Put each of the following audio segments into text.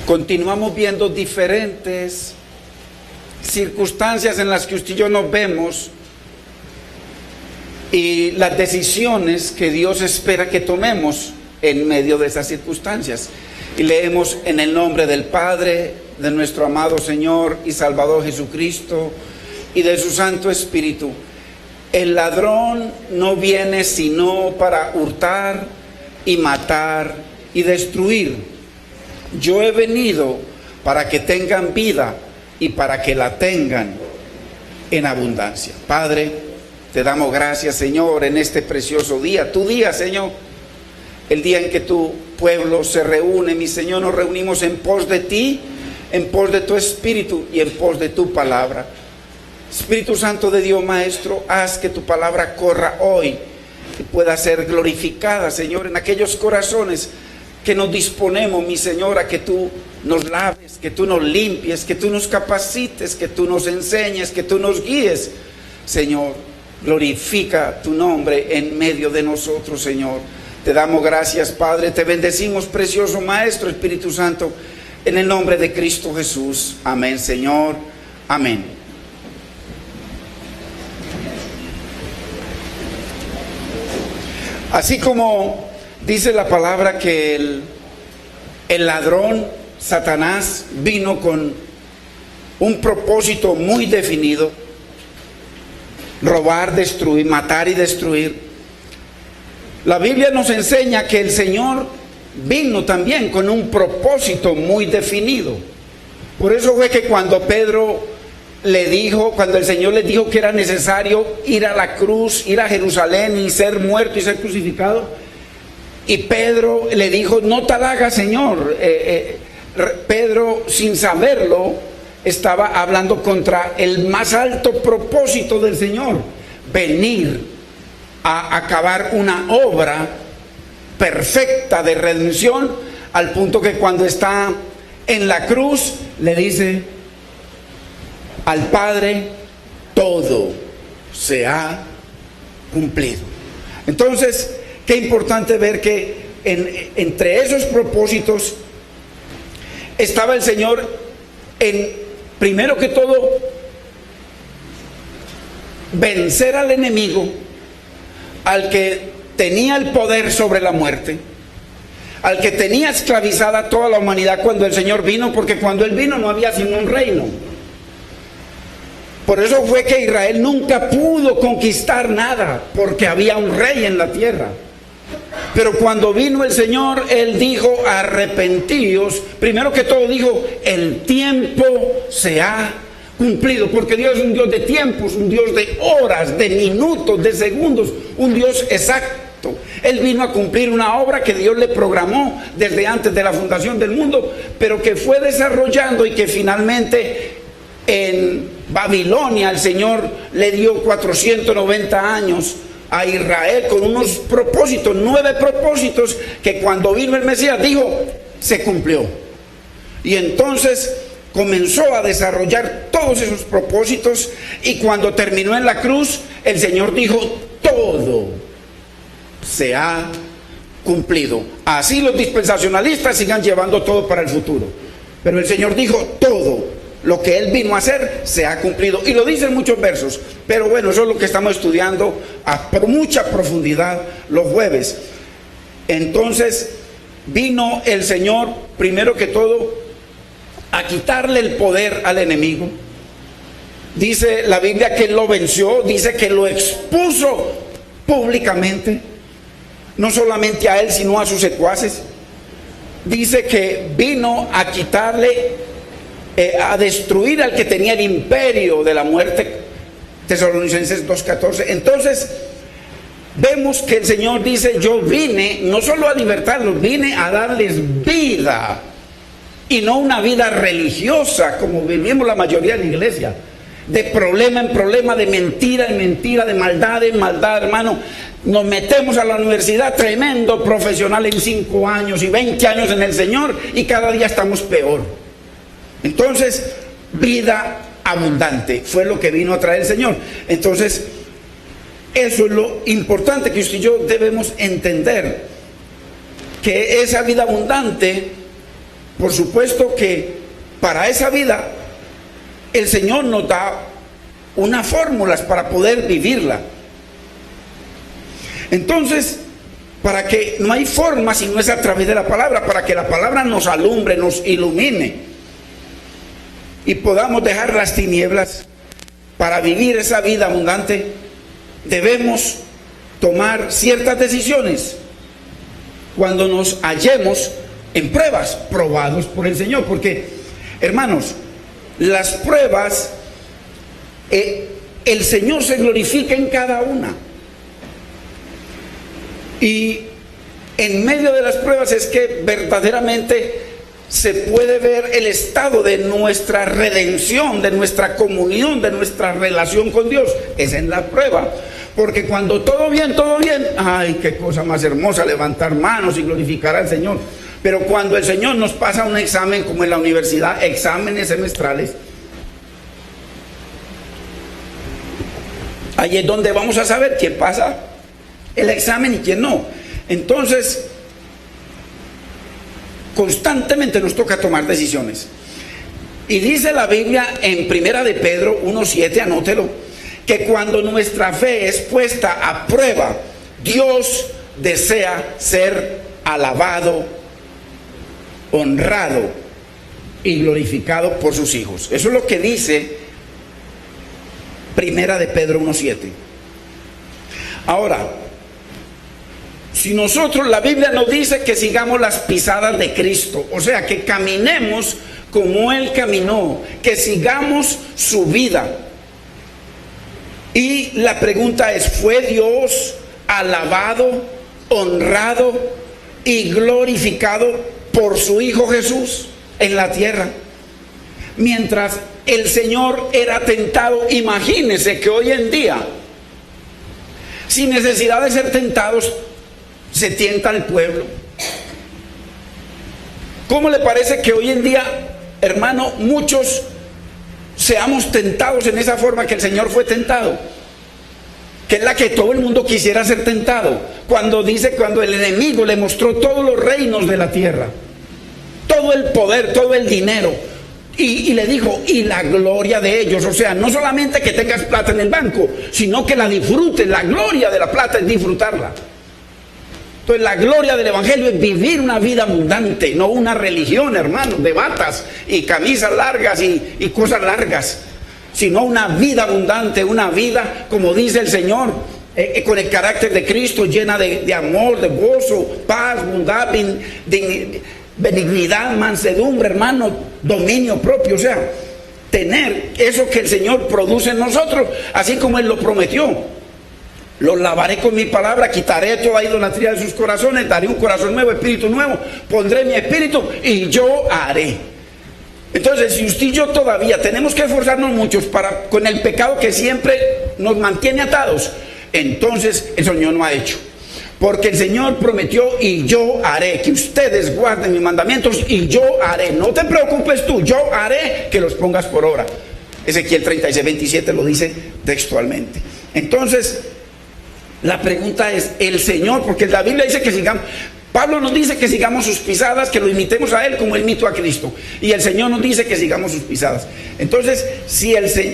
Continuamos viendo diferentes circunstancias en las que usted y yo nos vemos y las decisiones que Dios espera que tomemos en medio de esas circunstancias. Y leemos en el nombre del Padre, de nuestro amado Señor y Salvador Jesucristo y de su Santo Espíritu. El ladrón no viene sino para hurtar y matar y destruir. Yo he venido para que tengan vida y para que la tengan en abundancia. Padre, te damos gracias, Señor, en este precioso día, tu día, Señor, el día en que tu pueblo se reúne, mi Señor. Nos reunimos en pos de ti, en pos de tu Espíritu y en pos de tu palabra. Espíritu Santo de Dios, Maestro, haz que tu palabra corra hoy y pueda ser glorificada, Señor, en aquellos corazones que nos disponemos, mi Señor, a que tú nos laves, que tú nos limpies, que tú nos capacites, que tú nos enseñes, que tú nos guíes. Señor, glorifica tu nombre en medio de nosotros, Señor. Te damos gracias, Padre, te bendecimos, precioso Maestro, Espíritu Santo, en el nombre de Cristo Jesús. Amén, Señor. Amén. Así como dice la palabra que el ladrón, Satanás, vino con un propósito muy definido: robar, destruir, matar y destruir. La Biblia nos enseña que el Señor vino también con un propósito muy definido. Por eso fue que cuando el Señor le dijo que era necesario ir a la cruz, ir a Jerusalén y ser muerto y ser crucificado, y Pedro le dijo: no tal haga, Señor. Pedro, sin saberlo, estaba hablando contra el más alto propósito del Señor: venir a acabar una obra perfecta de redención, al punto que cuando está en la cruz le dice al Padre: todo se ha cumplido. Entonces, qué importante ver que entre esos propósitos estaba el Señor en, primero que todo, vencer al enemigo, al que tenía el poder sobre la muerte, al que tenía esclavizada toda la humanidad cuando el Señor vino, porque cuando Él vino no había sino un reino. Por eso fue que Israel nunca pudo conquistar nada, porque había un rey en la tierra. Pero cuando vino el Señor, Él dijo: arrepentíos. Primero que todo dijo: el tiempo se ha cumplido, porque Dios es un Dios de tiempos, un Dios de horas, de minutos, de segundos, un Dios exacto. Él vino a cumplir una obra que Dios le programó desde antes de la fundación del mundo, pero que fue desarrollando y que finalmente en Babilonia el Señor le dio 490 años a Israel con unos propósitos, 9 propósitos, que cuando vino el Mesías dijo: se cumplió. Y entonces comenzó a desarrollar todos esos propósitos, y cuando terminó en la cruz, el Señor dijo: todo se ha cumplido. Así los dispensacionalistas sigan llevando todo para el futuro, pero el Señor dijo: todo lo que Él vino a hacer se ha cumplido. Y lo dicen muchos versos, pero bueno, eso es lo que estamos estudiando por mucha profundidad los jueves. Entonces vino el Señor, primero que todo, a quitarle el poder al enemigo. Dice la Biblia que Él lo venció, dice que lo expuso públicamente, no solamente a él, sino a sus secuaces. Dice que vino a quitarle, a destruir al que tenía el imperio de la muerte. Tesalonicenses 2:14. Entonces vemos que el Señor dice: yo vine no solo a libertarlos, vine a darles vida, y no una vida religiosa como vivimos la mayoría de la iglesia, de problema en problema, de mentira en mentira, de maldad en maldad, hermano. Nos metemos a la universidad tremendo profesional en 5 años y 20 años en el Señor, y cada día estamos peor. Entonces, vida abundante fue lo que vino a traer el Señor. Entonces, eso es lo importante que usted y yo debemos entender, que esa vida abundante por supuesto que para esa vida el Señor nos da unas fórmulas para poder vivirla. Entonces, para que no hay forma si no es a través de la palabra, para que la palabra nos alumbre, nos ilumine y podamos dejar las tinieblas para vivir esa vida abundante, debemos tomar ciertas decisiones cuando nos hallemos en pruebas, probados por el Señor, porque, hermanos, las pruebas, el Señor se glorifica en cada una. Y en medio de las pruebas es que verdaderamente se puede ver el estado de nuestra redención, de nuestra comunión, de nuestra relación con Dios. Es en la prueba. Porque cuando todo bien, ay, qué cosa más hermosa, levantar manos y glorificar al Señor. Pero cuando el Señor nos pasa un examen, como en la universidad, exámenes semestrales, ahí es donde vamos a saber quién pasa el examen y quién no. Entonces, constantemente nos toca tomar decisiones. Y dice la Biblia en Primera de Pedro 1:7, anótelo, que cuando nuestra fe es puesta a prueba, Dios desea ser alabado, honrado y glorificado por sus hijos. Eso es lo que dice Primera de Pedro 1:7. Ahora, si nosotros, la Biblia nos dice que sigamos las pisadas de Cristo, o sea, que caminemos como Él caminó, que sigamos su vida. Y la pregunta es, ¿fue Dios alabado, honrado y glorificado por su Hijo Jesús en la tierra? Mientras el Señor era tentado, imagínense que hoy en día, sin necesidad de ser tentados, se tienta al pueblo. ¿Cómo le parece que hoy en día, hermano, muchos seamos tentados en esa forma que el Señor fue tentado? Que es la que todo el mundo quisiera ser tentado. Cuando dice, cuando el enemigo le mostró todos los reinos de la tierra, todo el poder, todo el dinero, y le dijo, y la gloria de ellos. O sea, no solamente que tengas plata en el banco, sino que la disfrutes. La gloria de la plata es disfrutarla. Entonces la gloria del evangelio es vivir una vida abundante, no una religión, hermano, de batas y camisas largas y cosas largas, sino una vida abundante, una vida, como dice el Señor, con el carácter de Cristo, llena de amor, de gozo, paz, bondad, benignidad, mansedumbre, hermano, dominio propio. O sea, tener eso que el Señor produce en nosotros, así como Él lo prometió. Los lavaré con mi palabra, quitaré toda idolatría de sus corazones, daré un corazón nuevo, espíritu nuevo, pondré mi espíritu y yo haré. Entonces, si usted y yo todavía tenemos que esforzarnos muchos con el pecado que siempre nos mantiene atados, entonces el Señor no ha hecho. Porque el Señor prometió, y yo haré, que ustedes guarden mis mandamientos y yo haré. No te preocupes tú, yo haré que los pongas por obra. Ezequiel 36:27 lo dice textualmente. Entonces, la pregunta es, el Señor, porque la Biblia dice que sigamos, Pablo nos dice que sigamos sus pisadas, que lo imitemos a Él como Él imitó a Cristo. Y el Señor nos dice que sigamos sus pisadas. Entonces,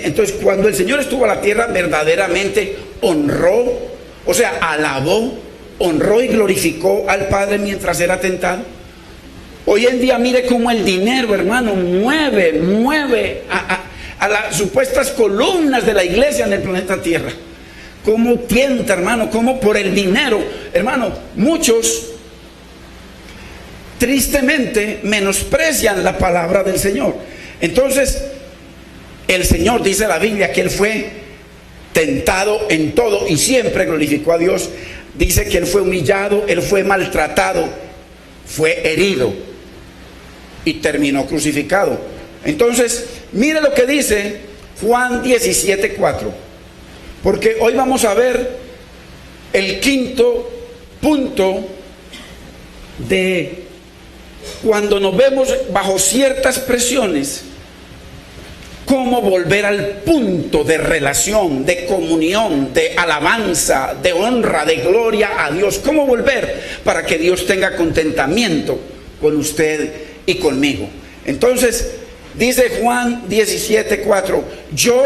entonces cuando el Señor estuvo a la tierra, verdaderamente honró, o sea, alabó, honró y glorificó al Padre mientras era tentado. Hoy en día mire cómo el dinero, hermano, mueve a las supuestas columnas de la iglesia en el planeta Tierra. Cómo tienta, hermano, cómo por el dinero, hermano, muchos tristemente menosprecian la palabra del Señor. Entonces, el Señor, dice la Biblia, que Él fue tentado en todo y siempre glorificó a Dios. Dice que Él fue humillado, Él fue maltratado, fue herido y terminó crucificado. Entonces, mire lo que dice Juan 17:4. Porque hoy vamos a ver el quinto punto de cuando nos vemos bajo ciertas presiones, cómo volver al punto de relación, de comunión, de alabanza, de honra, de gloria a Dios. Cómo volver para que Dios tenga contentamiento con usted y conmigo. Entonces, dice Juan 17:4, yo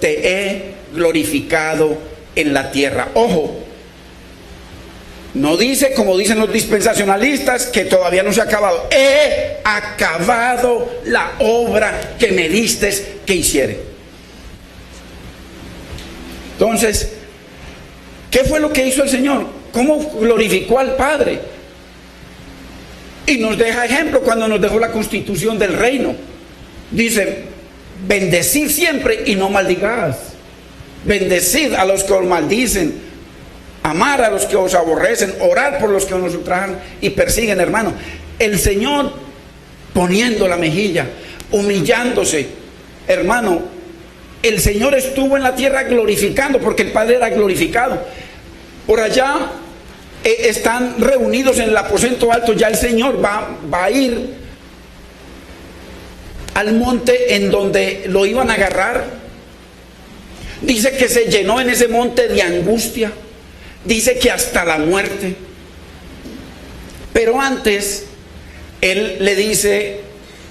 te he glorificado en la tierra. Ojo, no dice como dicen los dispensacionalistas que todavía no se ha acabado. He acabado la obra que me diste que hiciere. Entonces, ¿qué fue lo que hizo el Señor? ¿Cómo glorificó al Padre? Y nos deja ejemplo cuando nos dejó la constitución del reino. Dice, bendecid siempre y no maldigáis. Bendecid a los que os maldicen, amar a los que os aborrecen, orar por los que os ultrajan y persiguen, hermano. El Señor poniendo la mejilla, humillándose, hermano. El Señor estuvo en la tierra glorificando, porque el Padre era glorificado. Por allá están reunidos en el aposento alto. Ya el Señor va a ir al monte en donde lo iban a agarrar. Dice que se llenó en ese monte de angustia. Dice que hasta la muerte. Pero antes, Él le dice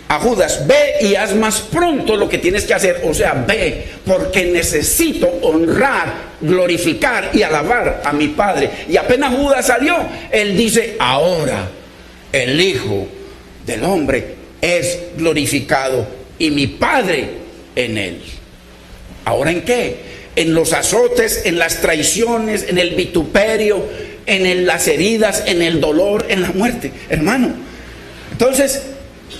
a Judas, ve y haz más pronto lo que tienes que hacer. O sea, ve, porque necesito honrar, glorificar y alabar a mi Padre. Y apenas Judas salió, Él dice, ahora el Hijo del Hombre es glorificado y mi Padre en Él. ¿Ahora en qué? En los azotes, en las traiciones, en el vituperio, en las heridas, en el dolor, en la muerte, hermano. Entonces,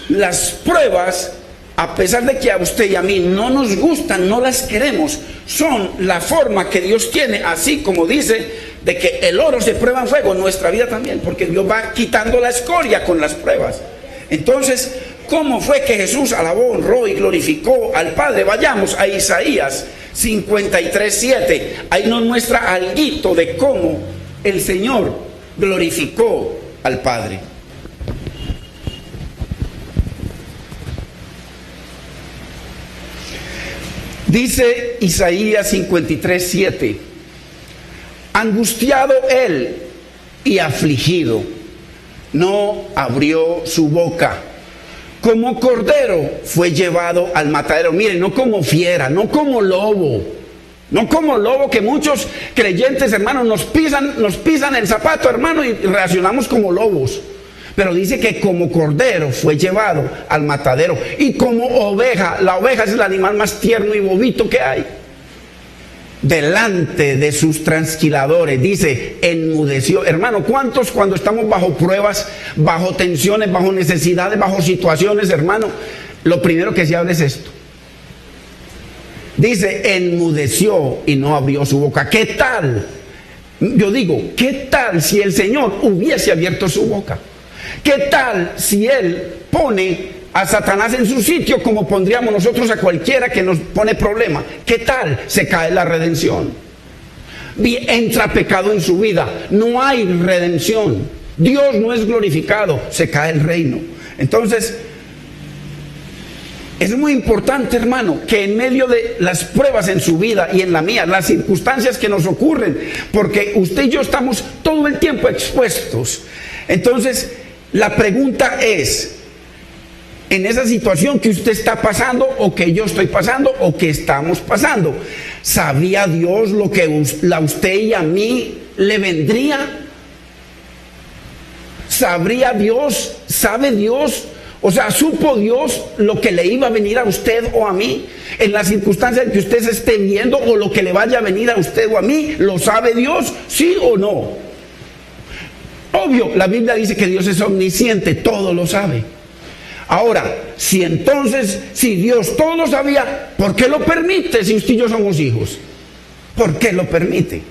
las pruebas, a pesar de que a usted y a mí no nos gustan, no las queremos, son la forma que Dios tiene, así como dice de que el oro se prueba en fuego, nuestra vida también, porque Dios va quitando la escoria con las pruebas. Entonces, ¿cómo fue que Jesús alabó, honró y glorificó al Padre? Vayamos a Isaías 53:7. Ahí nos muestra algo de cómo el Señor glorificó al Padre. Dice Isaías 53:7, angustiado él y afligido, no abrió su boca. Como cordero fue llevado al matadero. Miren, no como fiera, no como lobo. No como lobo, que muchos creyentes, hermanos, nos pisan el zapato, hermano, y reaccionamos como lobos. Pero dice que como cordero fue llevado al matadero. Y como oveja, la oveja es el animal más tierno y bobito que hay, delante de sus trasquiladores, dice, enmudeció. Hermano, ¿cuántos cuando estamos bajo pruebas, bajo tensiones, bajo necesidades, bajo situaciones, hermano, lo primero que se habla es esto? Dice, enmudeció y no abrió su boca. ¿Qué tal? Yo digo, ¿qué tal si el Señor hubiese abierto su boca? ¿Qué tal si Él pone a Satanás en su sitio como pondríamos nosotros a cualquiera que nos pone problema? ¿Qué tal? Se cae la redención. Entra pecado en su vida. No hay redención. Dios no es glorificado. Se cae el reino. Entonces, es muy importante, hermano, que en medio de las pruebas en su vida y en la mía, las circunstancias que nos ocurren, porque usted y yo estamos todo el tiempo expuestos. Entonces, la pregunta es, en esa situación que usted está pasando, o que yo estoy pasando, o que estamos pasando, ¿sabía Dios lo que a usted y a mí le vendría? ¿Sabría Dios? ¿Sabe Dios? O sea, ¿supo Dios lo que le iba a venir a usted o a mí? En las circunstancias que usted se esté viendo, o lo que le vaya a venir a usted o a mí, ¿lo sabe Dios? ¿Sí o no? Obvio, la Biblia dice que Dios es omnisciente, todo lo sabe. Ahora, si Dios todo lo sabía, ¿por qué lo permite si usted y yo somos hijos? ¿Por qué lo permite?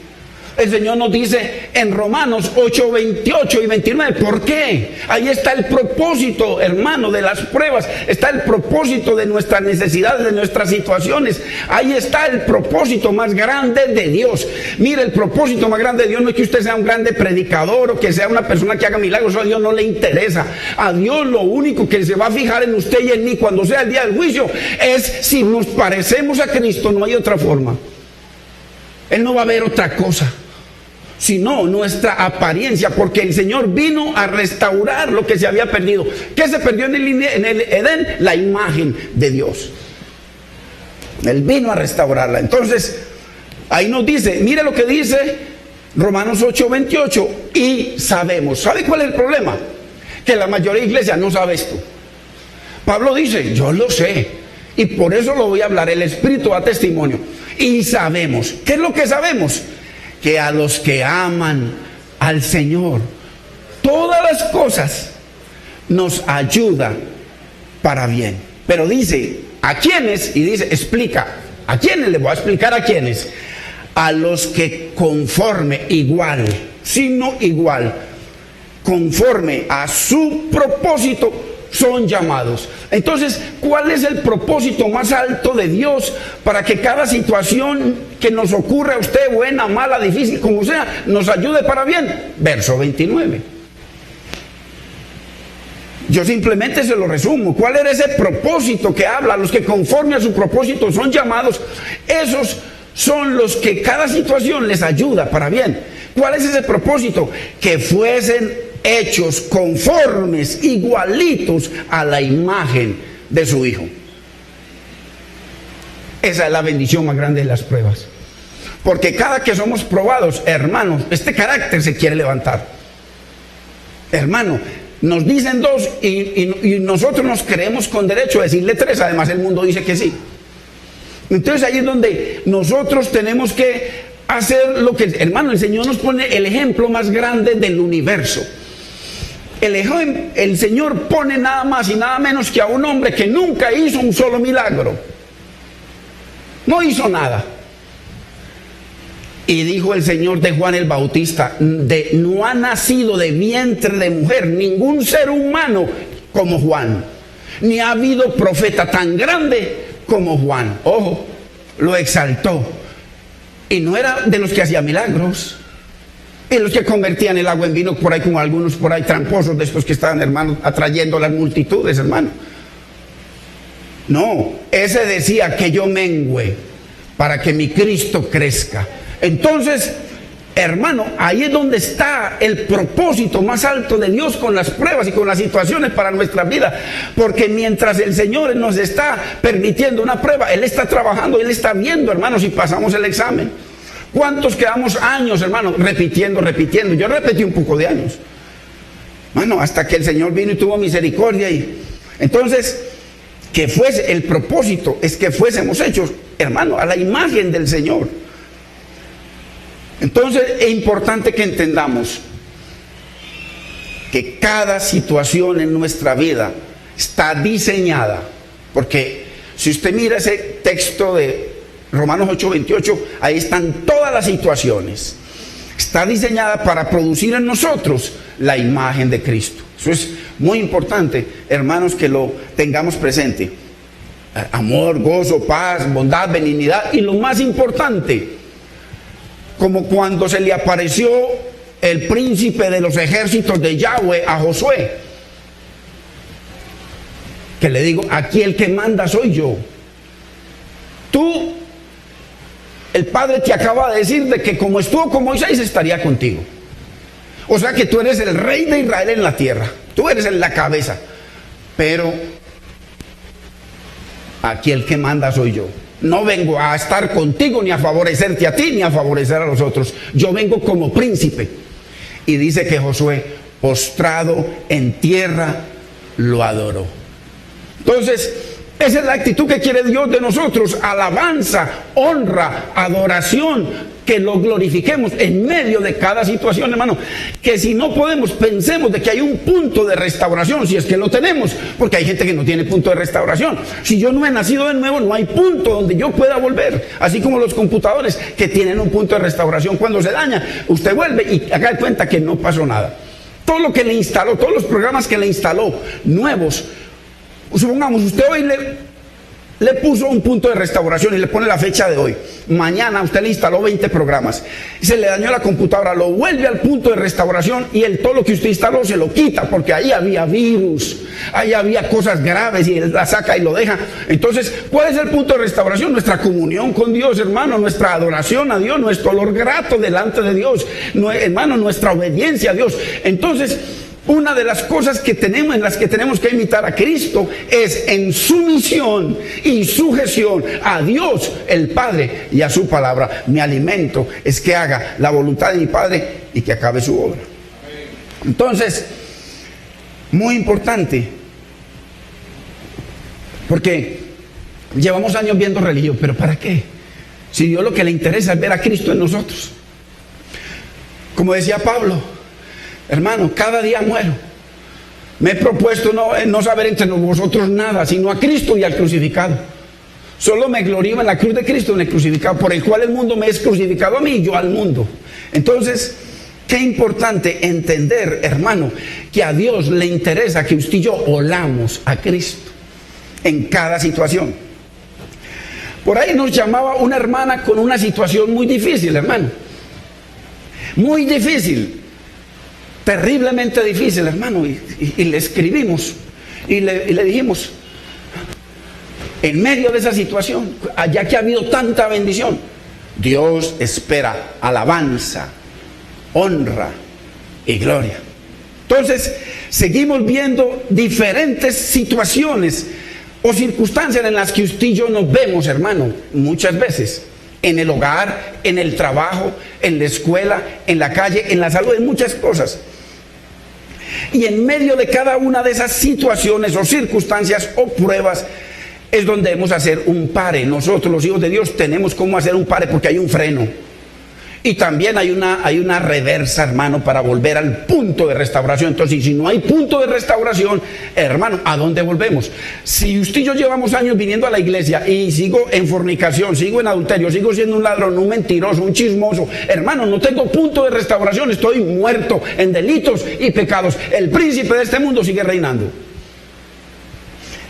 El Señor nos dice en Romanos 8, 28 y 29, ¿por qué? Ahí está el propósito, hermano, de las pruebas. Está el propósito de nuestras necesidades, de nuestras situaciones. Ahí está el propósito más grande de Dios. Mire, el propósito más grande de Dios no es que usted sea un grande predicador o que sea una persona que haga milagros. Eso a Dios no le interesa. A Dios lo único que se va a fijar en usted y en mí cuando sea el día del juicio es si nos parecemos a Cristo. No hay otra forma. Él no va a ver otra cosa. sino nuestra apariencia, porque el Señor vino a restaurar lo que se había perdido. ¿Qué se perdió en el Edén? La imagen de Dios. Él vino a restaurarla. Entonces, ahí nos dice, mire lo que dice Romanos 8:28, y sabemos. ¿Sabe cuál es el problema? Que la mayoría de iglesias no sabe esto. Pablo dice, yo lo sé, y por eso lo voy a hablar, el Espíritu da testimonio. Y sabemos. ¿Qué es lo que sabemos? Que a los que aman al Señor, todas las cosas nos ayudan para bien. Pero dice, ¿a quiénes? Y dice, explica, ¿a quiénes? Le voy a explicar a quiénes. A los que conforme igual, signo igual, conforme a su propósito son llamados. Entonces, ¿cuál es el propósito más alto de Dios para que cada situación que nos ocurra a usted, buena, mala, difícil, como sea, nos ayude para bien? Verso 29. Yo simplemente se lo resumo. ¿Cuál era ese propósito que habla? Los que conforme a su propósito son llamados. Esos son los que cada situación les ayuda para bien. ¿Cuál es ese propósito? Que fuesen hechos conformes, igualitos a la imagen de su Hijo. Esa es la bendición más grande de las pruebas. Porque cada que somos probados, hermanos, este carácter se quiere levantar. Hermano, nos dicen dos y nosotros nos creemos con derecho a decirle tres. Además, el mundo dice que sí. Entonces ahí es donde nosotros tenemos que hacer lo que, hermano, el Señor nos pone el ejemplo más grande del universo. El Señor pone nada más y nada menos que a un hombre que nunca hizo un solo milagro. No hizo nada. Y dijo el Señor de Juan el Bautista, no ha nacido de vientre de mujer ningún ser humano como Juan, ni ha habido profeta tan grande como Juan. Ojo, lo exaltó. Y no era de los que hacía milagros, y los que convertían el agua en vino por ahí, como algunos por ahí tramposos de estos que estaban, hermanos, atrayendo las multitudes, hermano. No, ese decía que yo mengüe para que mi Cristo crezca. Entonces, hermano, ahí es donde está el propósito más alto de Dios con las pruebas y con las situaciones para nuestra vida. Porque mientras el Señor nos está permitiendo una prueba, Él está trabajando, Él está viendo, hermano, si pasamos el examen. ¿Cuántos quedamos años, hermano, repitiendo? Yo repetí un poco de años, bueno, hasta que el Señor vino y tuvo misericordia. Y entonces, que fuese, el propósito es que fuésemos hechos, hermano, a la imagen del Señor. Entonces es importante que entendamos que cada situación en nuestra vida está diseñada, porque si usted mira ese texto de Romanos 8:28, ahí están todas las situaciones. Está diseñada para producir en nosotros la imagen de Cristo. Eso es muy importante, hermanos, que lo tengamos presente. Amor, gozo, paz, bondad, benignidad, y lo más importante, como cuando se le apareció el príncipe de los ejércitos de Yahweh a Josué, que le digo, aquí el que manda soy yo. Tú, el Padre te acaba de decir de que como estuvo con Moisés estaría contigo. O sea que tú eres el rey de Israel en la tierra, tú eres la cabeza, pero aquí el que manda soy yo. No vengo a estar contigo ni a favorecerte a ti ni a favorecer a los otros. Yo vengo como príncipe. Y dice que Josué, postrado en tierra, lo adoró. Entonces, esa es la actitud que quiere Dios de nosotros: alabanza, honra, adoración, que lo glorifiquemos en medio de cada situación, hermano. Que si no podemos, pensemos de que hay un punto de restauración, si es que lo tenemos, porque hay gente que no tiene punto de restauración. Si yo no he nacido de nuevo, no hay punto donde yo pueda volver. Así como los computadores que tienen un punto de restauración, cuando se daña, usted vuelve y haga cuenta que no pasó nada. Todo lo que le instaló, todos los programas que le instaló nuevos, supongamos, usted hoy le puso un punto de restauración y le pone la fecha de hoy. Mañana usted le instaló 20 programas. Se le dañó la computadora, lo vuelve al punto de restauración y todo lo que usted instaló se lo quita porque ahí había virus, ahí había cosas graves y él la saca y lo deja. Entonces, ¿cuál es el punto de restauración? Nuestra comunión con Dios, hermano, nuestra adoración a Dios, nuestro olor grato delante de Dios, hermano, nuestra obediencia a Dios. Entonces, una de las cosas que tenemos, en las que tenemos que imitar a Cristo, es en sumisión y sujeción a Dios el Padre y a su palabra. Mi alimento es que haga la voluntad de mi Padre y que acabe su obra. Entonces, muy importante, porque llevamos años viendo religión, pero ¿para qué? Si Dios lo que le interesa es ver a Cristo en nosotros. Como decía Pablo, hermano, cada día muero. Me he propuesto no saber entre vosotros nada, sino a Cristo y al crucificado. Solo me glorío en la cruz de Cristo, en el crucificado, por el cual el mundo me es crucificado a mí y yo al mundo. Entonces, qué importante entender, hermano, que a Dios le interesa que usted y yo olamos a Cristo en cada situación. Por ahí nos llamaba una hermana con una situación muy difícil, hermano. Muy difícil. Terriblemente difícil, hermano, y le escribimos y le dijimos, en medio de esa situación, ya que ha habido tanta bendición, Dios espera alabanza, honra y gloria. Entonces, seguimos viendo diferentes situaciones o circunstancias en las que usted y yo nos vemos, hermano, muchas veces. En el hogar, en el trabajo, en la escuela, en la calle, en la salud, en muchas cosas. Y en medio de cada una de esas situaciones o circunstancias o pruebas es donde debemos hacer un pare. Nosotros los hijos de Dios tenemos cómo hacer un pare porque hay un freno. Y también hay una reversa, hermano, para volver al punto de restauración. Entonces, si no hay punto de restauración, hermano, ¿a dónde volvemos? Si usted y yo llevamos años viniendo a la iglesia y sigo en fornicación, sigo en adulterio, sigo siendo un ladrón, un mentiroso, un chismoso, hermano, no tengo punto de restauración, estoy muerto en delitos y pecados. El príncipe de este mundo sigue reinando.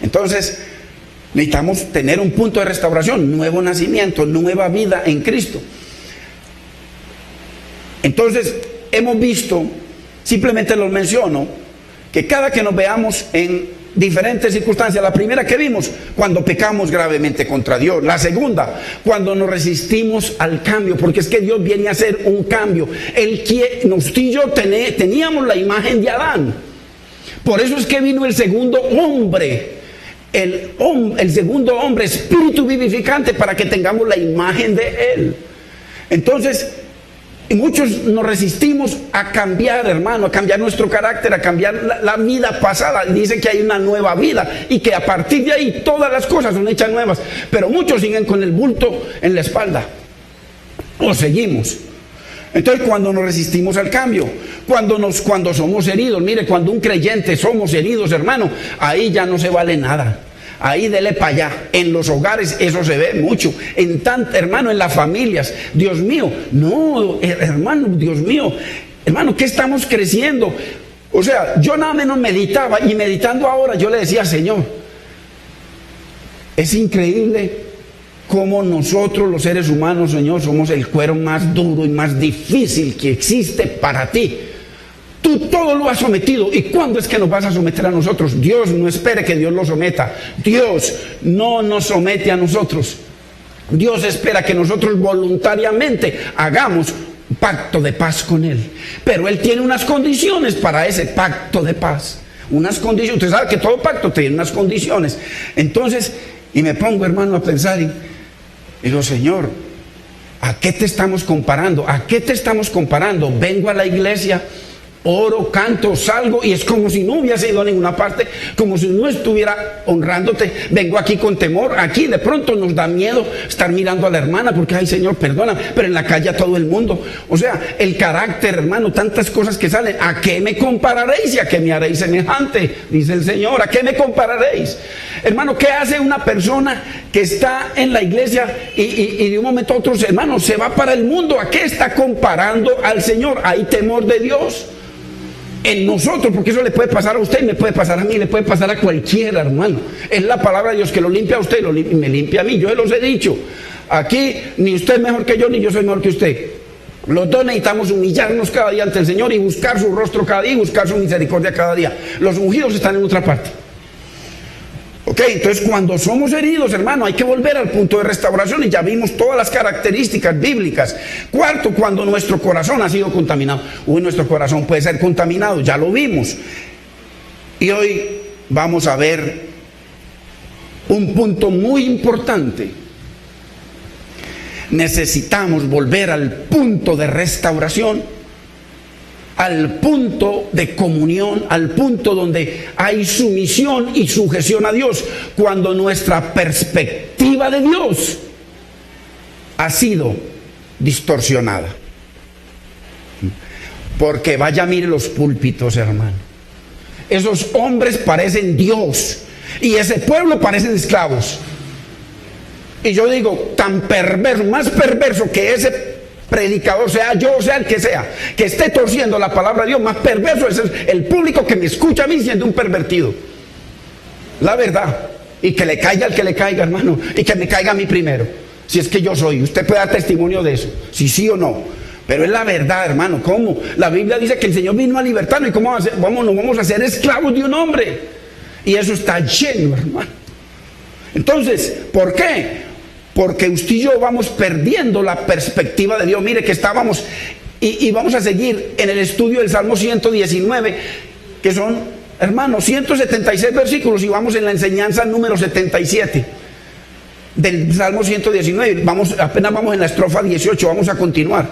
Entonces, necesitamos tener un punto de restauración, nuevo nacimiento, nueva vida en Cristo. Entonces, hemos visto, simplemente lo menciono, que cada que nos veamos en diferentes circunstancias, la primera que vimos, cuando pecamos gravemente contra Dios; la segunda, cuando nos resistimos al cambio, porque es que Dios viene a hacer un cambio. Usted y yo teníamos la imagen de Adán, por eso es que vino el segundo hombre, el segundo hombre, espíritu vivificante, para que tengamos la imagen de Él. Entonces, y muchos nos resistimos a cambiar, hermano, a cambiar nuestro carácter, a cambiar la vida pasada. Dice que hay una nueva vida y que a partir de ahí todas las cosas son hechas nuevas. Pero muchos siguen con el bulto en la espalda. O seguimos. Entonces, cuando nos resistimos al cambio, cuando somos heridos, mire, cuando un creyente somos heridos, hermano, ahí ya no se vale nada. Ahí dele para allá. En los hogares eso se ve mucho. Hermano, en las familias. Dios mío, no, hermano, Dios mío, hermano, ¿qué estamos creciendo? O sea, yo nada menos meditaba, y meditando ahora yo le decía, Señor, es increíble cómo nosotros los seres humanos, Señor, somos el cuero más duro y más difícil que existe para ti. Tú todo lo has sometido. ¿Y cuándo es que nos vas a someter a nosotros? Dios no espere que Dios lo someta. Dios no nos somete a nosotros. Dios espera que nosotros voluntariamente hagamos pacto de paz con Él. Pero Él tiene unas condiciones para ese pacto de paz. Unas condiciones. Usted sabe que todo pacto tiene unas condiciones. Entonces, y me pongo, hermano, a pensar y digo, Señor, ¿a qué te estamos comparando? ¿A qué te estamos comparando? Vengo a la iglesia, oro, canto, salgo y es como si no hubiese ido a ninguna parte, como si no estuviera honrándote. Vengo aquí con temor. Aquí de pronto nos da miedo estar mirando a la hermana porque, ay, Señor, perdona, pero en la calle a todo el mundo. O sea, el carácter, hermano, tantas cosas que salen. ¿A qué me compararéis y a qué me haréis semejante? Dice el Señor. ¿A qué me compararéis? Hermano, ¿qué hace una persona que está en la iglesia y de un momento a otro, hermano, se va para el mundo? ¿A qué está comparando al Señor? ¿Hay temor de Dios? en nosotros, porque eso le puede pasar a usted, me puede pasar a mí, le puede pasar a cualquiera, hermano. Es la palabra de Dios que lo limpia a usted y me limpia a mí. Yo se los he dicho. Aquí ni usted es mejor que yo, ni yo soy mejor que usted. Los dos necesitamos humillarnos cada día ante el Señor y buscar su rostro cada día y buscar su misericordia cada día. Los ungidos están en otra parte. Ok, entonces cuando somos heridos, hermano, hay que volver al punto de restauración y ya vimos todas las características bíblicas. Cuarto, cuando nuestro corazón ha sido contaminado. Nuestro corazón puede ser contaminado, ya lo vimos. Y hoy vamos a ver un punto muy importante. Necesitamos volver al punto de restauración, al punto de comunión, al punto donde hay sumisión y sujeción a Dios, cuando nuestra perspectiva de Dios ha sido distorsionada. Porque vaya, mire los púlpitos, hermano. Esos hombres parecen Dios y ese pueblo parecen esclavos. Y yo digo, tan perverso, más perverso que ese predicador, sea yo o sea el que esté torciendo la palabra de Dios, más perverso es el público que me escucha a mí siendo un pervertido. La verdad. Y que le caiga al que le caiga, hermano, y que me caiga a mí primero, si es que yo soy. Usted puede dar testimonio de eso, si sí o no, pero es la verdad, hermano. ¿Cómo? La Biblia dice que el Señor vino a libertarnos, y ¿cómo nos vamos a hacer esclavos de un hombre? Y eso está lleno, hermano. Entonces, ¿por qué? Porque usted y yo vamos perdiendo la perspectiva de Dios. Mire que estábamos, y vamos a seguir en el estudio del Salmo 119, que son, hermanos, 176 versículos, y vamos en la enseñanza número 77 del Salmo 119. Apenas vamos en la estrofa 18, vamos a continuar.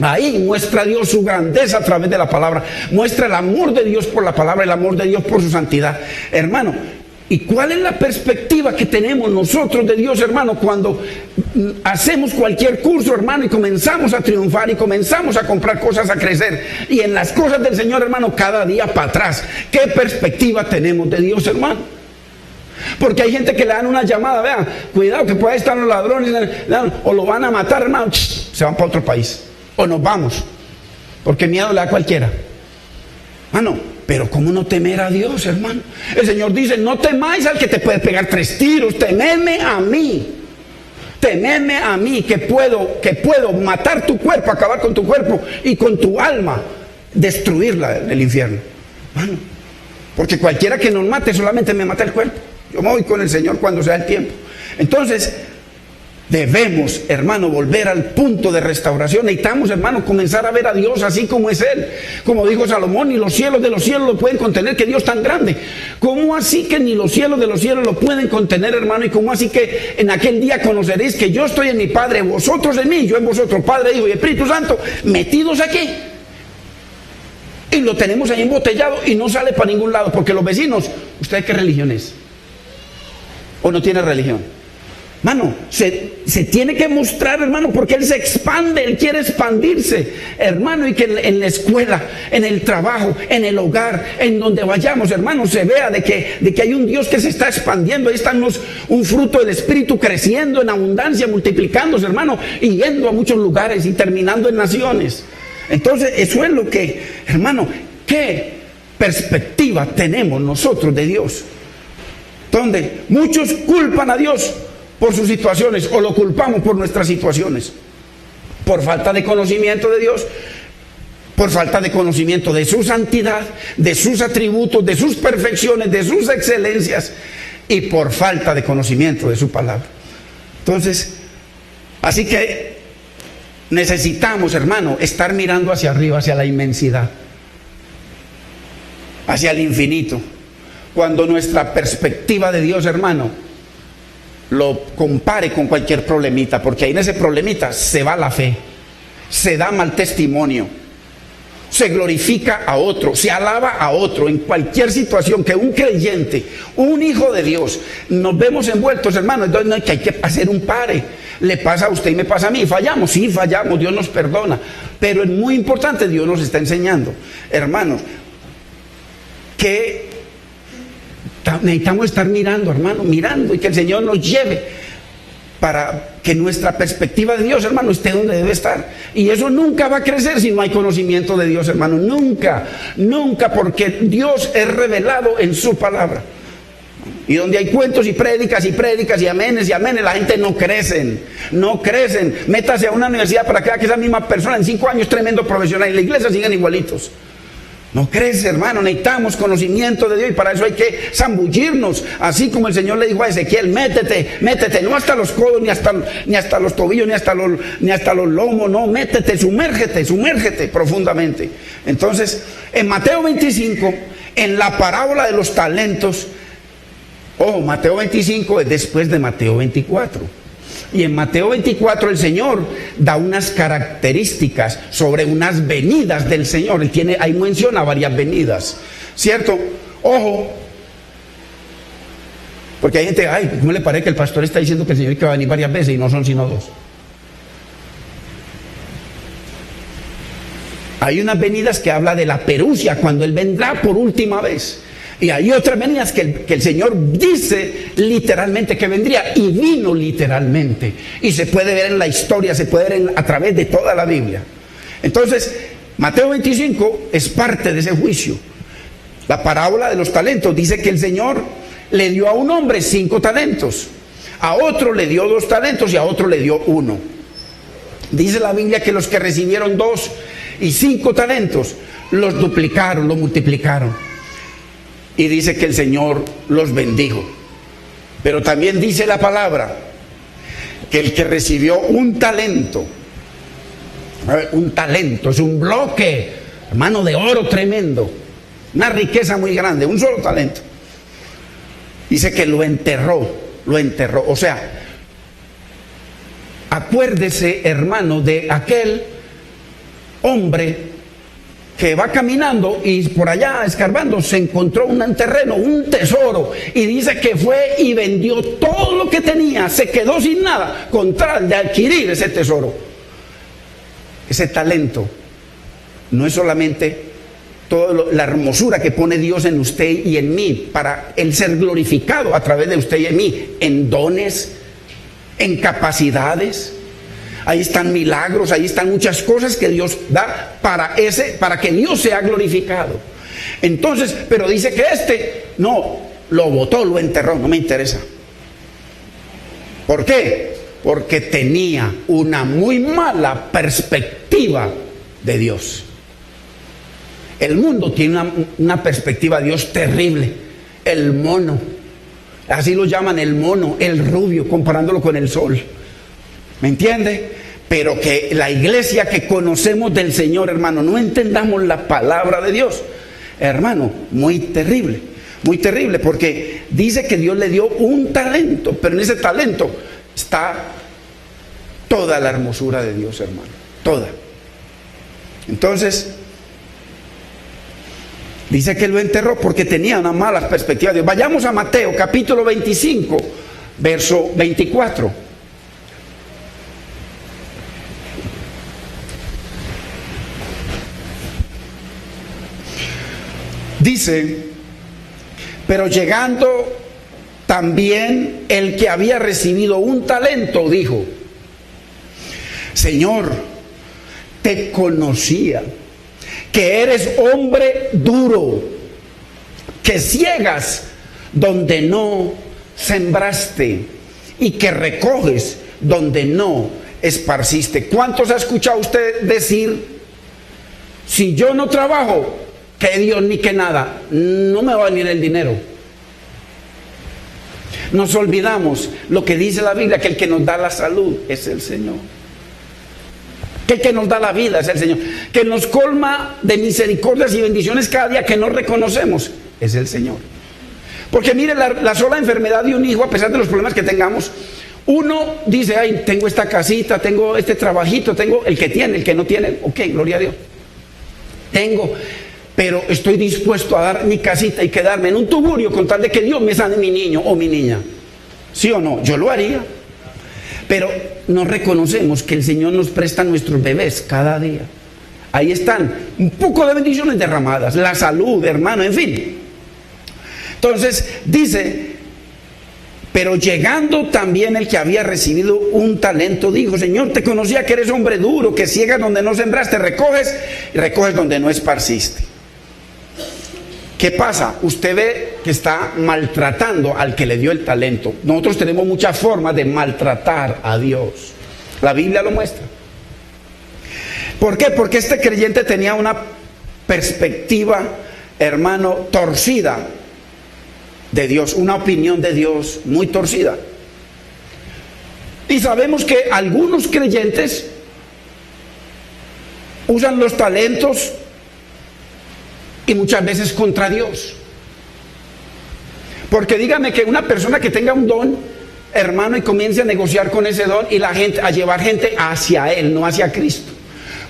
Ahí muestra Dios su grandeza a través de la palabra, muestra el amor de Dios por la palabra, el amor de Dios por su santidad, hermano. ¿Y cuál es la perspectiva que tenemos nosotros de Dios, hermano, cuando hacemos cualquier curso, hermano, y comenzamos a triunfar y comenzamos a comprar cosas, a crecer, y en las cosas del Señor, hermano, cada día para atrás? ¿Qué perspectiva tenemos de Dios, hermano? Porque hay gente que le dan una llamada, vean, cuidado que puede estar los ladrones, o lo van a matar, hermano, se van para otro país, o nos vamos, porque miedo le da a cualquiera. Pero ¿cómo no temer a Dios, hermano? El Señor dice, no temáis al que te puede pegar 3 tiros, temedme a mí. Temedme a mí, que puedo matar tu cuerpo, acabar con tu cuerpo y con tu alma, destruirla en el infierno. Hermano, porque cualquiera que nos mate solamente me mata el cuerpo. Yo me voy con el Señor cuando sea el tiempo. Entonces, debemos, hermano, volver al punto de restauración. Necesitamos, hermano, comenzar a ver a Dios así como es Él. Como dijo Salomón, ni los cielos de los cielos lo pueden contener, que Dios tan grande. ¿Cómo así que ni los cielos de los cielos lo pueden contener, hermano? Y cómo así que en aquel día conoceréis que yo estoy en mi Padre, vosotros en mí, yo en vosotros, Padre, Hijo y Espíritu Santo, metidos aquí. Y lo tenemos ahí embotellado y no sale para ningún lado, porque los vecinos, ¿usted qué religión es? ¿O no tiene religión? Hermano, se tiene que mostrar, hermano, porque Él se expande, Él quiere expandirse, hermano, y que en la escuela, en el trabajo, en el hogar, en donde vayamos, hermano, se vea de que hay un Dios que se está expandiendo. Ahí están un fruto del Espíritu creciendo en abundancia, multiplicándose, hermano, y yendo a muchos lugares y terminando en naciones. Entonces, eso es lo que, hermano, ¿qué perspectiva tenemos nosotros de Dios? Donde muchos culpan a Dios por sus situaciones, o lo culpamos por nuestras situaciones, por falta de conocimiento de Dios, por falta de conocimiento de su santidad, de sus atributos, de sus perfecciones, de sus excelencias, y por falta de conocimiento de su palabra. Entonces, así que necesitamos, hermano, estar mirando hacia arriba, hacia la inmensidad, hacia el infinito. Cuando nuestra perspectiva de Dios, hermano, lo compare con cualquier problemita, porque ahí en ese problemita se va la fe, se da mal testimonio, se glorifica a otro, se alaba a otro. En cualquier situación que un creyente, un hijo de Dios, nos vemos envueltos, hermano, entonces no hay que hacer un pare. Le pasa a usted y me pasa a mí. ¿Fallamos? Sí, fallamos, Dios nos perdona, pero es muy importante, Dios nos está enseñando, hermanos, que necesitamos estar mirando, hermano, mirando, y que el Señor nos lleve para que nuestra perspectiva de Dios, hermano, esté donde debe estar. Y eso nunca va a crecer si no hay conocimiento de Dios, hermano. Nunca, nunca, porque Dios es revelado en su palabra. Y donde hay cuentos y prédicas y amenes, la gente no crecen, no crecen. Métase a una universidad para que esa misma persona en 5 años tremendo profesional y la iglesia siguen igualitos. No crece, hermano, necesitamos conocimiento de Dios y para eso hay que zambullirnos, así como el Señor le dijo a Ezequiel, métete, no hasta los codos, ni hasta los tobillos, ni hasta los lomos, no, métete, sumérgete profundamente. Entonces, en Mateo 25, en la parábola de los talentos, Mateo 25 es después de Mateo 24. Y en Mateo 24 el Señor da unas características sobre unas venidas del Señor. Ahí menciona varias venidas, ¿cierto? Ojo, porque hay gente, ¿cómo le parece que el pastor está diciendo que el Señor va a venir varias veces y no son sino 2? Hay unas venidas que habla de la perusia, cuando Él vendrá por última vez. Y hay otras venidas que el Señor dice literalmente que vendría, y vino literalmente. Y se puede ver en la historia, se puede ver a través de toda la Biblia. Entonces, Mateo 25 es parte de ese juicio. La parábola de los talentos dice que el Señor le dio a un hombre 5 talentos, a otro le dio 2 talentos y a otro le dio 1. Dice la Biblia que los que recibieron 2 y 5 talentos los duplicaron, los multiplicaron. Y dice que el Señor los bendijo. Pero también dice la palabra que el que recibió un talento es un bloque, hermano, de oro tremendo, una riqueza muy grande, un solo talento. Dice que lo enterró. O sea, acuérdese, hermano, de aquel hombre que va caminando y por allá escarbando se encontró un terreno, un tesoro, y dice que fue y vendió todo lo que tenía, se quedó sin nada con tal de adquirir ese tesoro. Ese talento no es solamente toda la hermosura que pone Dios en usted y en mí para Él ser glorificado a través de usted y en mí, en dones, en capacidades. Ahí están milagros, ahí están muchas cosas que Dios da para que Dios sea glorificado. Entonces, pero dice que no, lo botó, lo enterró, no me interesa. ¿Por qué? Porque tenía una muy mala perspectiva de Dios. El mundo tiene una perspectiva de Dios terrible. El mono, así lo llaman, el mono, el rubio, comparándolo con el sol. ¿Me entiende? Pero que la iglesia que conocemos del Señor, hermano, no entendamos la palabra de Dios, hermano, muy terrible, porque dice que Dios le dio un talento, pero en ese talento está toda la hermosura de Dios, hermano, toda. Entonces, dice que lo enterró porque tenía una mala perspectiva de Dios. Vayamos a Mateo capítulo 25, verso 24. Dice, pero llegando también el que había recibido un talento, dijo, Señor, te conocía, que eres hombre duro, que ciegas donde no sembraste y que recoges donde no esparciste. ¿Cuántos ha escuchado usted decir, si yo no trabajo, que Dios ni que nada, no me va a venir el dinero? Nos olvidamos lo que dice la Biblia, que el que nos da la salud es el Señor, que el que nos da la vida es el Señor, que nos colma de misericordias y bendiciones cada día que no reconocemos es el Señor. Porque mire, la sola enfermedad de un hijo, a pesar de los problemas que tengamos, uno dice, ay, tengo esta casita, tengo este trabajito, tengo el que tiene, el que no tiene, ok, gloria a Dios, tengo, pero estoy dispuesto a dar mi casita y quedarme en un tugurio con tal de que Dios me sane mi niño o mi niña. ¿Sí o no? Yo lo haría. Pero no reconocemos que el Señor nos presta nuestros bebés cada día. Ahí están un poco de bendiciones derramadas, la salud, hermano, en fin. Entonces dice Pero llegando también el que había recibido un talento, dijo: Señor, te conocía que eres hombre duro, que ciegas donde no sembraste, recoges y recoges donde no esparciste. ¿Qué pasa? Usted ve que está maltratando al que le dio el talento. Nosotros tenemos muchas formas de maltratar a Dios. La Biblia lo muestra. ¿Por qué? Porque este creyente tenía una perspectiva, hermano, torcida de Dios, una opinión de Dios muy torcida. Y sabemos que algunos creyentes usan los talentos y muchas veces contra Dios. Porque dígame que una persona que tenga un don, hermano, y comience a negociar con ese don y la gente, a llevar gente hacia él, no hacia Cristo.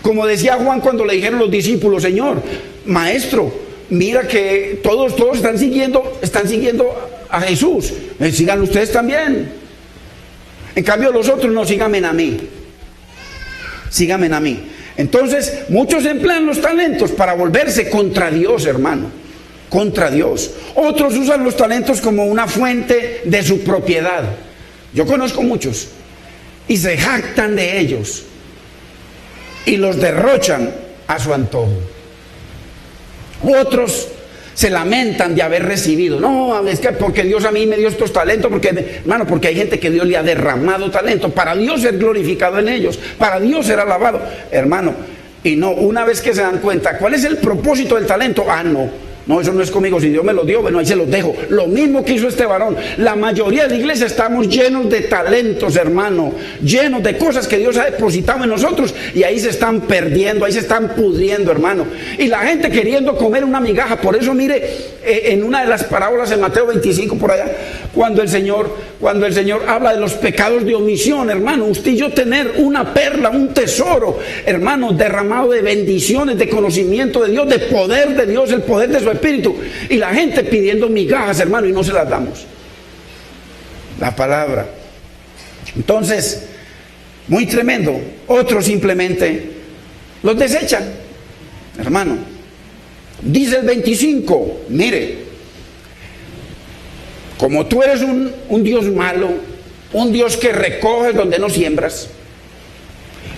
Como decía Juan cuando le dijeron los discípulos: Señor, maestro, mira que todos están siguiendo a Jesús, sigan ustedes también. En cambio los otros no, síganme a mí. Síganme a mí. Entonces muchos emplean los talentos para volverse contra Dios, hermano, contra Dios. Otros usan los talentos como una fuente de su propiedad. Yo conozco muchos y se jactan de ellos y los derrochan a su antojo. Otros se lamentan de haber recibido: no, es que porque Dios a mí me dio estos talentos, hermano, porque hay gente que Dios le ha derramado talento para Dios ser glorificado en ellos, para Dios ser alabado, hermano. Y no, una vez que se dan cuenta cuál es el propósito del talento, no, eso no es conmigo, si Dios me lo dio, bueno, ahí se los dejo. Lo mismo que hizo este varón. La mayoría de la iglesia estamos llenos de talentos, hermano, llenos de cosas que Dios ha depositado en nosotros, y ahí se están perdiendo, ahí se están pudriendo, hermano. Y la gente queriendo comer una migaja. Por eso mire, en una de las parábolas en Mateo 25 por allá, cuando el Señor habla de los pecados de omisión, hermano, usted y yo tener una perla, un tesoro, hermano, derramado de bendiciones, de conocimiento de Dios, de poder de Dios, el poder de su Espíritu, y la gente pidiendo migajas, hermano, y no se las damos. La palabra. Entonces, muy tremendo. Otros simplemente los desechan, hermano. Dice el 25, mire: como tú eres un Dios malo, un Dios que recoges donde no siembras,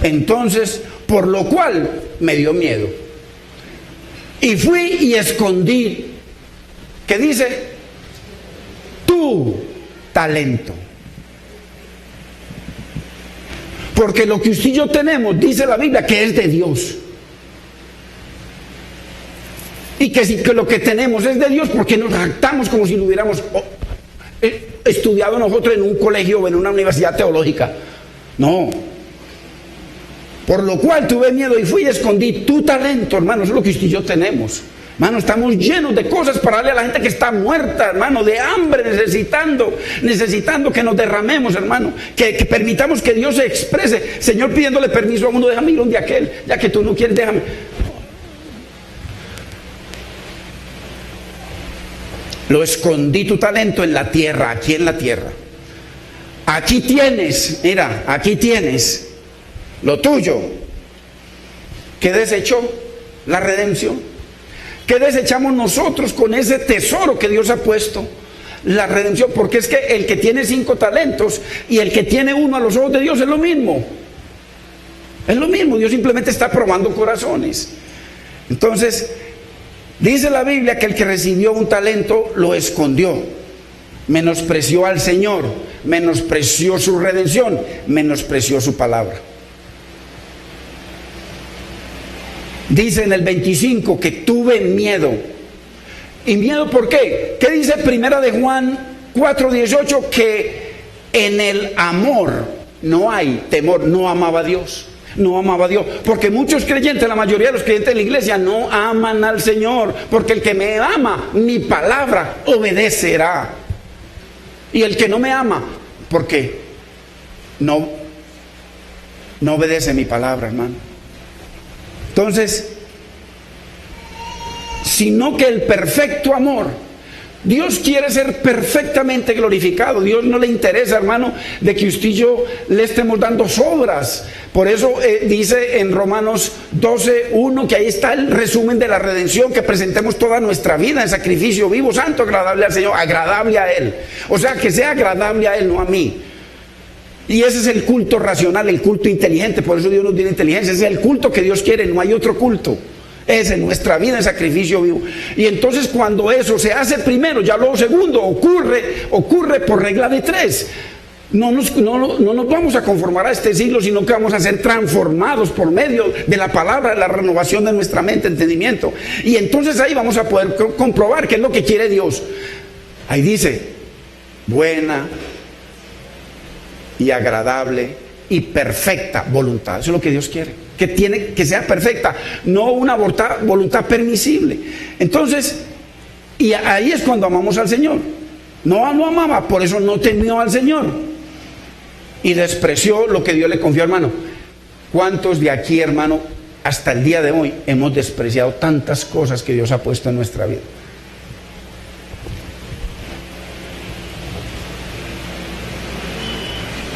entonces, por lo cual me dio miedo y fui y escondí, ¿qué dice? Tu talento. Porque lo que usted y yo tenemos, dice la Biblia, que es de Dios. Y que si que lo que tenemos es de Dios, porque nos jactamos como si lo hubiéramos estudiado nosotros en un colegio o en una universidad teológica. No. Por lo cual tuve miedo y fui y escondí tu talento, hermano. Eso es lo que usted y yo tenemos. Hermano, estamos llenos de cosas para darle a la gente que está muerta, hermano, de hambre, necesitando que nos derramemos, hermano, que permitamos que Dios se exprese. Señor, pidiéndole permiso a uno: déjame ir donde aquel, ya que tú no quieres, déjame. Lo escondí tu talento en la tierra, aquí en la tierra. Aquí tienes, mira, aquí tienes lo tuyo. ¿Qué desechó? La redención. ¿Qué desechamos nosotros con ese tesoro que Dios ha puesto? La redención. Porque es que el que tiene 5 talentos y el que tiene 1 a los ojos de Dios es lo mismo. Es lo mismo. Dios simplemente está probando corazones. Entonces, dice la Biblia que el que recibió un talento lo escondió. Menospreció al Señor, menospreció su redención, menospreció su palabra. Dice en el 25 que tuve miedo. ¿Y miedo por qué? ¿Qué dice primera de Juan 4:18? Que en el amor no hay temor. No amaba a Dios. No amaba a Dios. Porque muchos creyentes, la mayoría de los creyentes de la iglesia, no aman al Señor. Porque el que me ama, mi palabra obedecerá. Y el que no me ama, porque no obedece mi palabra, hermano. Entonces, sino que el perfecto amor Dios quiere ser perfectamente glorificado. Dios no le interesa, hermano, de que usted y yo le estemos dando sobras. Por eso dice en Romanos 12:1 que ahí está el resumen de la redención, que presentemos toda nuestra vida en sacrificio vivo, santo, agradable al Señor, agradable a Él. O sea, que sea agradable a Él, no a mí. Y ese es el culto racional, el culto inteligente. Por eso Dios nos dio inteligencia. Ese es el culto que Dios quiere, no hay otro culto. Es en nuestra vida en sacrificio vivo. Y entonces cuando eso se hace primero, ya lo segundo ocurre por regla de 3. No nos vamos a conformar a este siglo, sino que vamos a ser transformados por medio de la palabra, de la renovación de nuestra mente, entendimiento. Y entonces ahí vamos a poder comprobar qué es lo que quiere Dios. Ahí dice, buena y agradable y perfecta voluntad. Eso es lo que Dios quiere, que sea perfecta, no una voluntad permisible. Entonces, y ahí es cuando amamos al Señor. No amaba, por eso no temió al Señor y despreció lo que Dios le confió, hermano. ¿Cuántos de aquí, hermano, hasta el día de hoy hemos despreciado tantas cosas que Dios ha puesto en nuestra vida?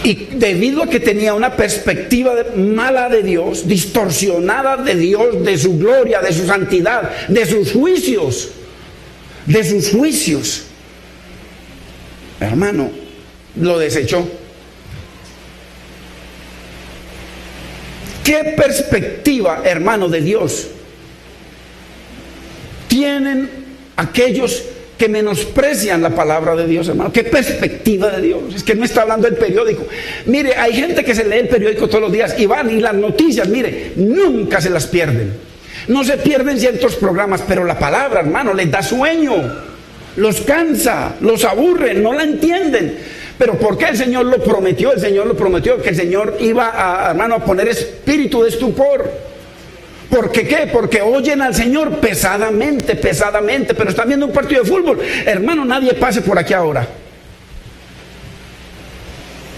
Y debido a que tenía una perspectiva mala de Dios, distorsionada de Dios, de su gloria, de su santidad, de sus juicios, hermano, lo desechó. ¿Qué perspectiva, hermano, de Dios tienen aquellos que menosprecian la palabra de Dios, hermano? ¿Qué perspectiva de Dios? Es que no está hablando del periódico. Mire, hay gente que se lee el periódico todos los días y van, y las noticias, mire, nunca se las pierden. No se pierden ciertos programas, pero la palabra, hermano, les da sueño, los cansa, los aburre, no la entienden. Pero ¿por qué el Señor lo prometió? El Señor lo prometió, que el Señor iba a, hermano, a poner espíritu de estupor. ¿Por qué qué? Porque oyen al Señor pesadamente, pero están viendo un partido de fútbol. Hermano, nadie pase por aquí ahora.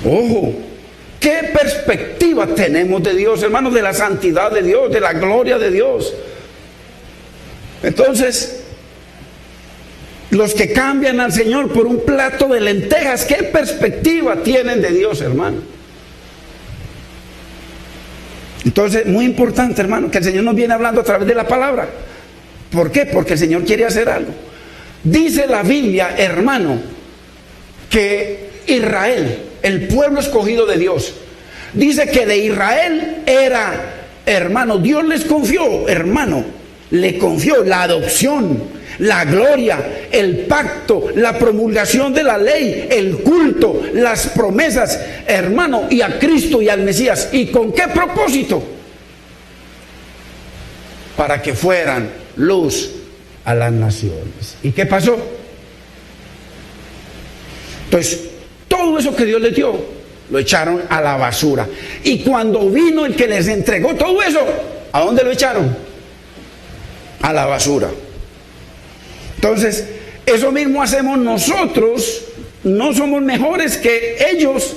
Ojo, ¿qué perspectiva tenemos de Dios, hermano? De la santidad de Dios, de la gloria de Dios. Entonces, los que cambian al Señor por un plato de lentejas, ¿qué perspectiva tienen de Dios, hermano? Entonces, muy importante, hermano, que el Señor nos viene hablando a través de la palabra. ¿Por qué? Porque el Señor quiere hacer algo. Dice la Biblia, hermano, que Israel, el pueblo escogido de Dios, dice que de Israel era, hermano, Dios les confió, hermano, le confió la adopción, la gloria, el pacto, la promulgación de la ley, el culto, las promesas, hermano, y a Cristo y al Mesías. ¿Y con qué propósito? Para que fueran luz a las naciones. ¿Y qué pasó? Entonces, todo eso que Dios les dio, lo echaron a la basura. Y cuando vino el que les entregó todo eso, ¿a dónde lo echaron? A la basura. Entonces, eso mismo hacemos nosotros, no somos mejores que ellos.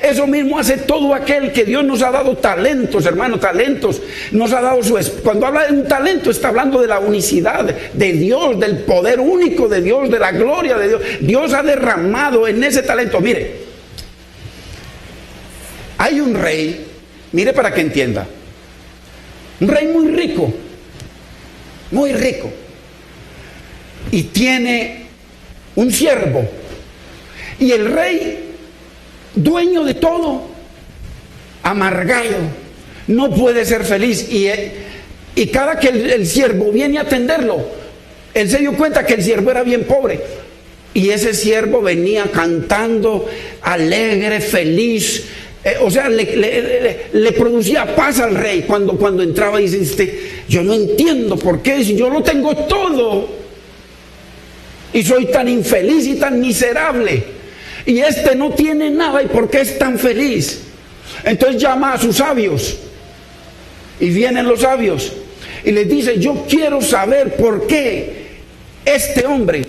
Eso mismo hace todo aquel que Dios nos ha dado talentos, hermano, talentos. Nos ha dado cuando habla de un talento, está hablando de la unicidad de Dios, del poder único de Dios, de la gloria de Dios. Dios ha derramado en ese talento. Mire, hay un rey, mire para que entienda, un rey muy rico, y tiene un siervo, y el rey, dueño de todo, amargado, no puede ser feliz, y cada que el siervo viene a atenderlo, él se dio cuenta que el siervo era bien pobre, y ese siervo venía cantando alegre, feliz, o sea, le producía paz al rey cuando entraba y dice, yo no entiendo por qué, si yo lo tengo todo y soy tan infeliz y tan miserable, y este no tiene nada, ¿y por qué es tan feliz? Entonces llama a sus sabios, y vienen los sabios y les dice, yo quiero saber por qué este hombre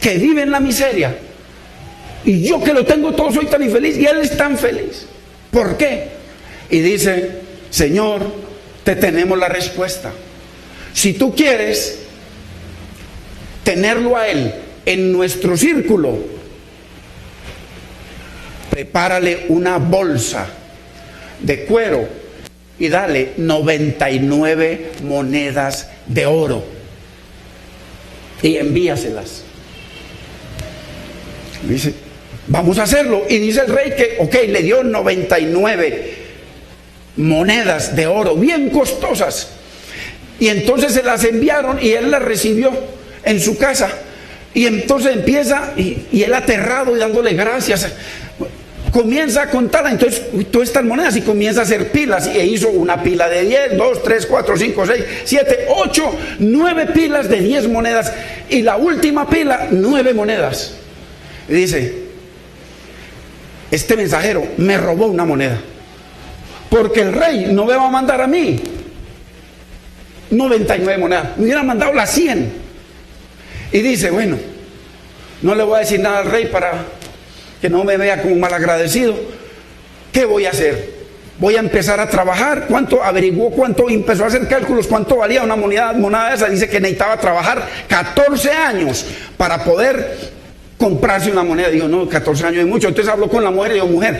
que vive en la miseria, y yo que lo tengo todo soy tan infeliz, y él es tan feliz, ¿por qué? Y dice, Señor, te tenemos la respuesta. Si tú quieres, tenerlo a Él en nuestro círculo, prepárale una bolsa de cuero y dale 99 monedas de oro y envíaselas. Dice, vamos a hacerlo. Y dice el rey que, ok, le dio 99 monedas de oro, bien costosas. Y entonces se las enviaron y él las recibió en su casa. Y entonces empieza, y él aterrado y dándole gracias, comienza a contar entonces todas estas monedas y comienza a hacer pilas. Y hizo una pila de 10, 2, 3, 4, 5, 6, 7, 8, 9 pilas de 10 monedas. Y la última pila, 9 monedas. Y dice, este mensajero me robó una moneda, porque el rey no me va a mandar a mí 99 monedas, me hubiera mandado las 100. Y dice, bueno, no le voy a decir nada al rey para que no me vea como malagradecido. ¿Qué voy a hacer? Voy a empezar a trabajar. ¿Cuánto? Averiguó cuánto, empezó a hacer cálculos, cuánto valía una moneda de esa. Dice que necesitaba trabajar 14 años para poder comprarse una moneda. Digo, no, 14 años es mucho. Entonces habló con la mujer y dijo, mujer,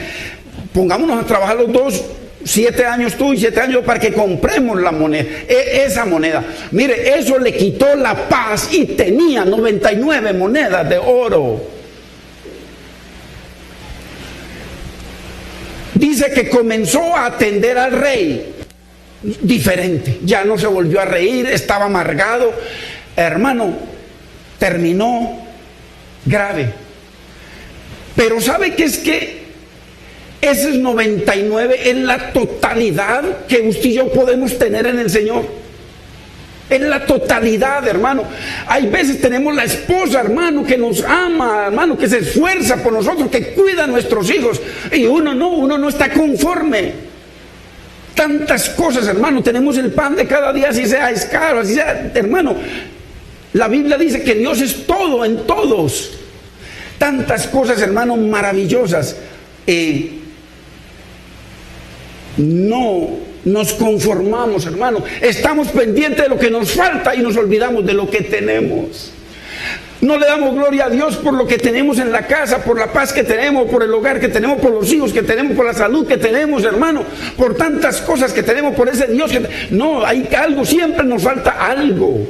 pongámonos a trabajar los dos, 7 años tú y 7 años yo, para que compremos la moneda, esa moneda. Mire, eso le quitó la paz y tenía 99 monedas de oro. Dice que comenzó a atender al rey diferente, ya no se volvió a reír, estaba amargado. Hermano, terminó grave. Pero ¿sabe qué es que esos 99 es la totalidad que usted y yo podemos tener en el Señor? Es la totalidad, hermano. Hay veces tenemos la esposa, hermano, que nos ama, hermano, que se esfuerza por nosotros, que cuida a nuestros hijos, y uno no está conforme. Tantas cosas, hermano. Tenemos el pan de cada día, así sea es caro, así sea, hermano. La Biblia dice que Dios es todo en todos. Tantas cosas, hermano, maravillosas. No nos conformamos, hermano. Estamos pendientes de lo que nos falta y nos olvidamos de lo que tenemos. No le damos gloria a Dios por lo que tenemos en la casa, por la paz que tenemos, por el hogar que tenemos, por los hijos que tenemos, por la salud que tenemos, hermano, por tantas cosas que tenemos, por ese Dios que... No, hay algo, siempre nos falta algo.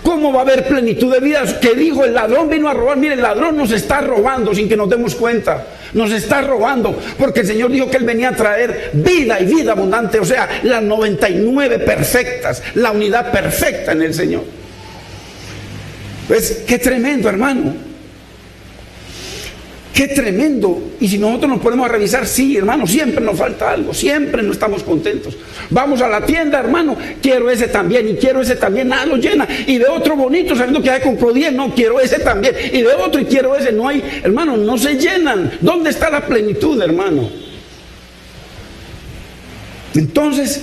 ¿Cómo va a haber plenitud de vida? Que dijo, el ladrón vino a robar. Mire, el ladrón nos está robando sin que nos demos cuenta. Nos está robando, porque el Señor dijo que Él venía a traer vida y vida abundante. O sea, las 99 perfectas, la unidad perfecta en el Señor. Pues, qué tremendo, hermano. Qué tremendo. Y si nosotros nos ponemos a revisar, sí, hermano, siempre nos falta algo, siempre no estamos contentos. Vamos a la tienda, hermano, quiero ese también y quiero ese también, nada lo llena. Y de otro bonito, sabiendo que ya compró 10, no, quiero ese también. Y de otro y quiero ese, no hay, hermano, no se llenan. ¿Dónde está la plenitud, hermano? Entonces,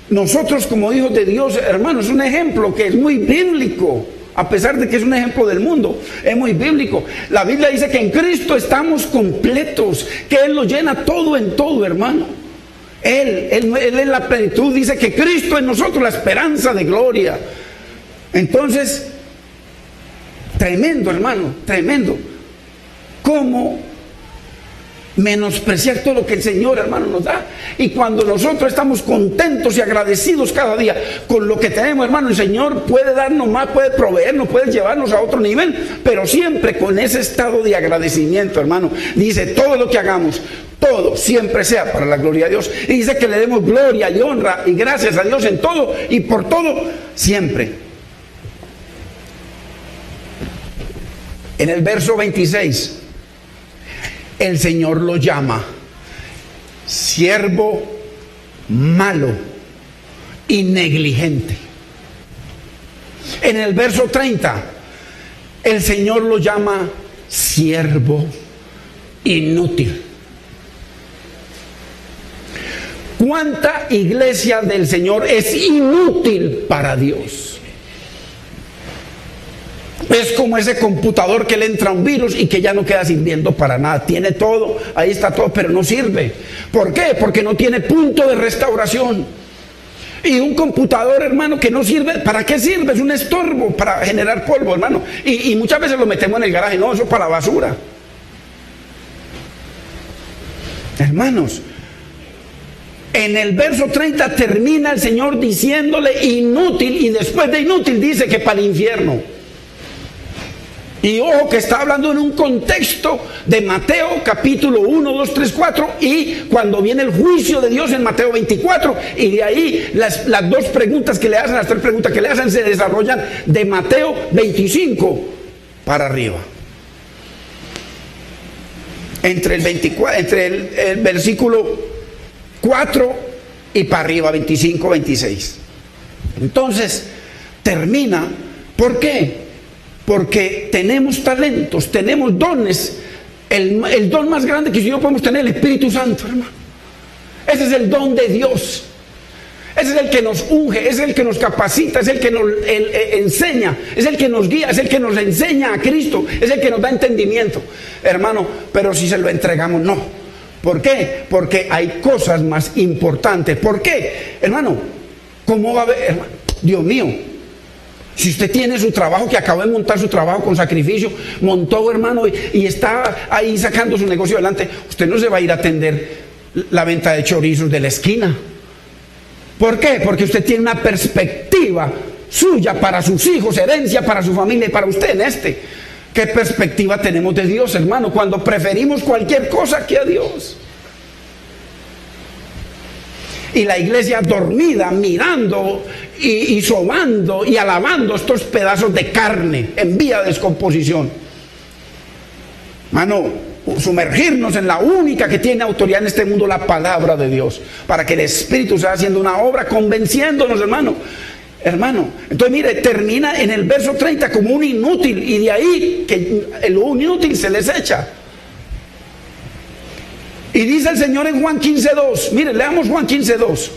nosotros como hijos de Dios, hermano, es un ejemplo que es muy bíblico. A pesar de que es un ejemplo del mundo, es muy bíblico. La Biblia dice que en Cristo estamos completos, que Él lo llena todo en todo, hermano. Él es la plenitud. Dice que Cristo en nosotros, la esperanza de gloria. Entonces, tremendo, hermano, tremendo. ¿Cómo menospreciar todo lo que el Señor, hermano, nos da? Y cuando nosotros estamos contentos y agradecidos cada día con lo que tenemos, hermano, el Señor puede darnos más, puede proveernos, puede llevarnos a otro nivel, pero siempre con ese estado de agradecimiento, hermano. Dice, todo lo que hagamos, todo siempre sea para la gloria de Dios. Y dice que le demos gloria y honra y gracias a Dios en todo y por todo siempre. En el verso 26 el Señor lo llama siervo malo y negligente. En el verso 30 el Señor lo llama siervo inútil. ¿Cuánta iglesia del Señor es inútil para Dios? Es como ese computador que le entra un virus y que ya no queda sirviendo para nada. Tiene todo, ahí está todo, pero no sirve. ¿Por qué? Porque no tiene punto de restauración. Y un computador, hermano, que no sirve, ¿para qué sirve? Es un estorbo para generar polvo, hermano. Y muchas veces lo metemos en el garaje, no, eso es para la basura. Hermanos, en el verso 30 termina el Señor diciéndole inútil, y después de inútil dice que para el infierno. Y ojo que está hablando en un contexto de Mateo capítulo 1, 2, 3, 4, y cuando viene el juicio de Dios en Mateo 24, y de ahí las dos preguntas que le hacen, las tres preguntas que le hacen se desarrollan de Mateo 25 para arriba. Entre el versículo 4 y para arriba, 25, 26. Entonces, termina, ¿por qué? Porque tenemos talentos, tenemos dones. El don más grande que yo podemos tener es el Espíritu Santo, hermano. Ese es el don de Dios. Ese es el que nos unge, es el que nos capacita, es el que nos enseña, es el que nos guía, es el que nos enseña a Cristo, es el que nos da entendimiento, hermano. Pero si se lo entregamos, no. ¿Por qué? Porque hay cosas más importantes. ¿Por qué, hermano? ¿Cómo va a haber, hermano? Dios mío. Si usted tiene su trabajo, que acabó de montar su trabajo con sacrificio, montó, hermano, y está ahí sacando su negocio adelante, usted no se va a ir a atender la venta de chorizos de la esquina. ¿Por qué? Porque usted tiene una perspectiva suya para sus hijos, herencia para su familia y para usted en este. ¿Qué perspectiva tenemos de Dios, hermano? Cuando preferimos cualquier cosa que a Dios. Y la iglesia dormida, mirando y sobando y alabando estos pedazos de carne en vía de descomposición. Hermano, sumergirnos en la única que tiene autoridad en este mundo, la palabra de Dios, para que el Espíritu sea haciendo una obra convenciéndonos, hermano. Entonces mire, termina en el verso 30 como un inútil, y de ahí que el inútil se les echa. Y dice el Señor en Juan 15:2, mire, leamos Juan 15:2.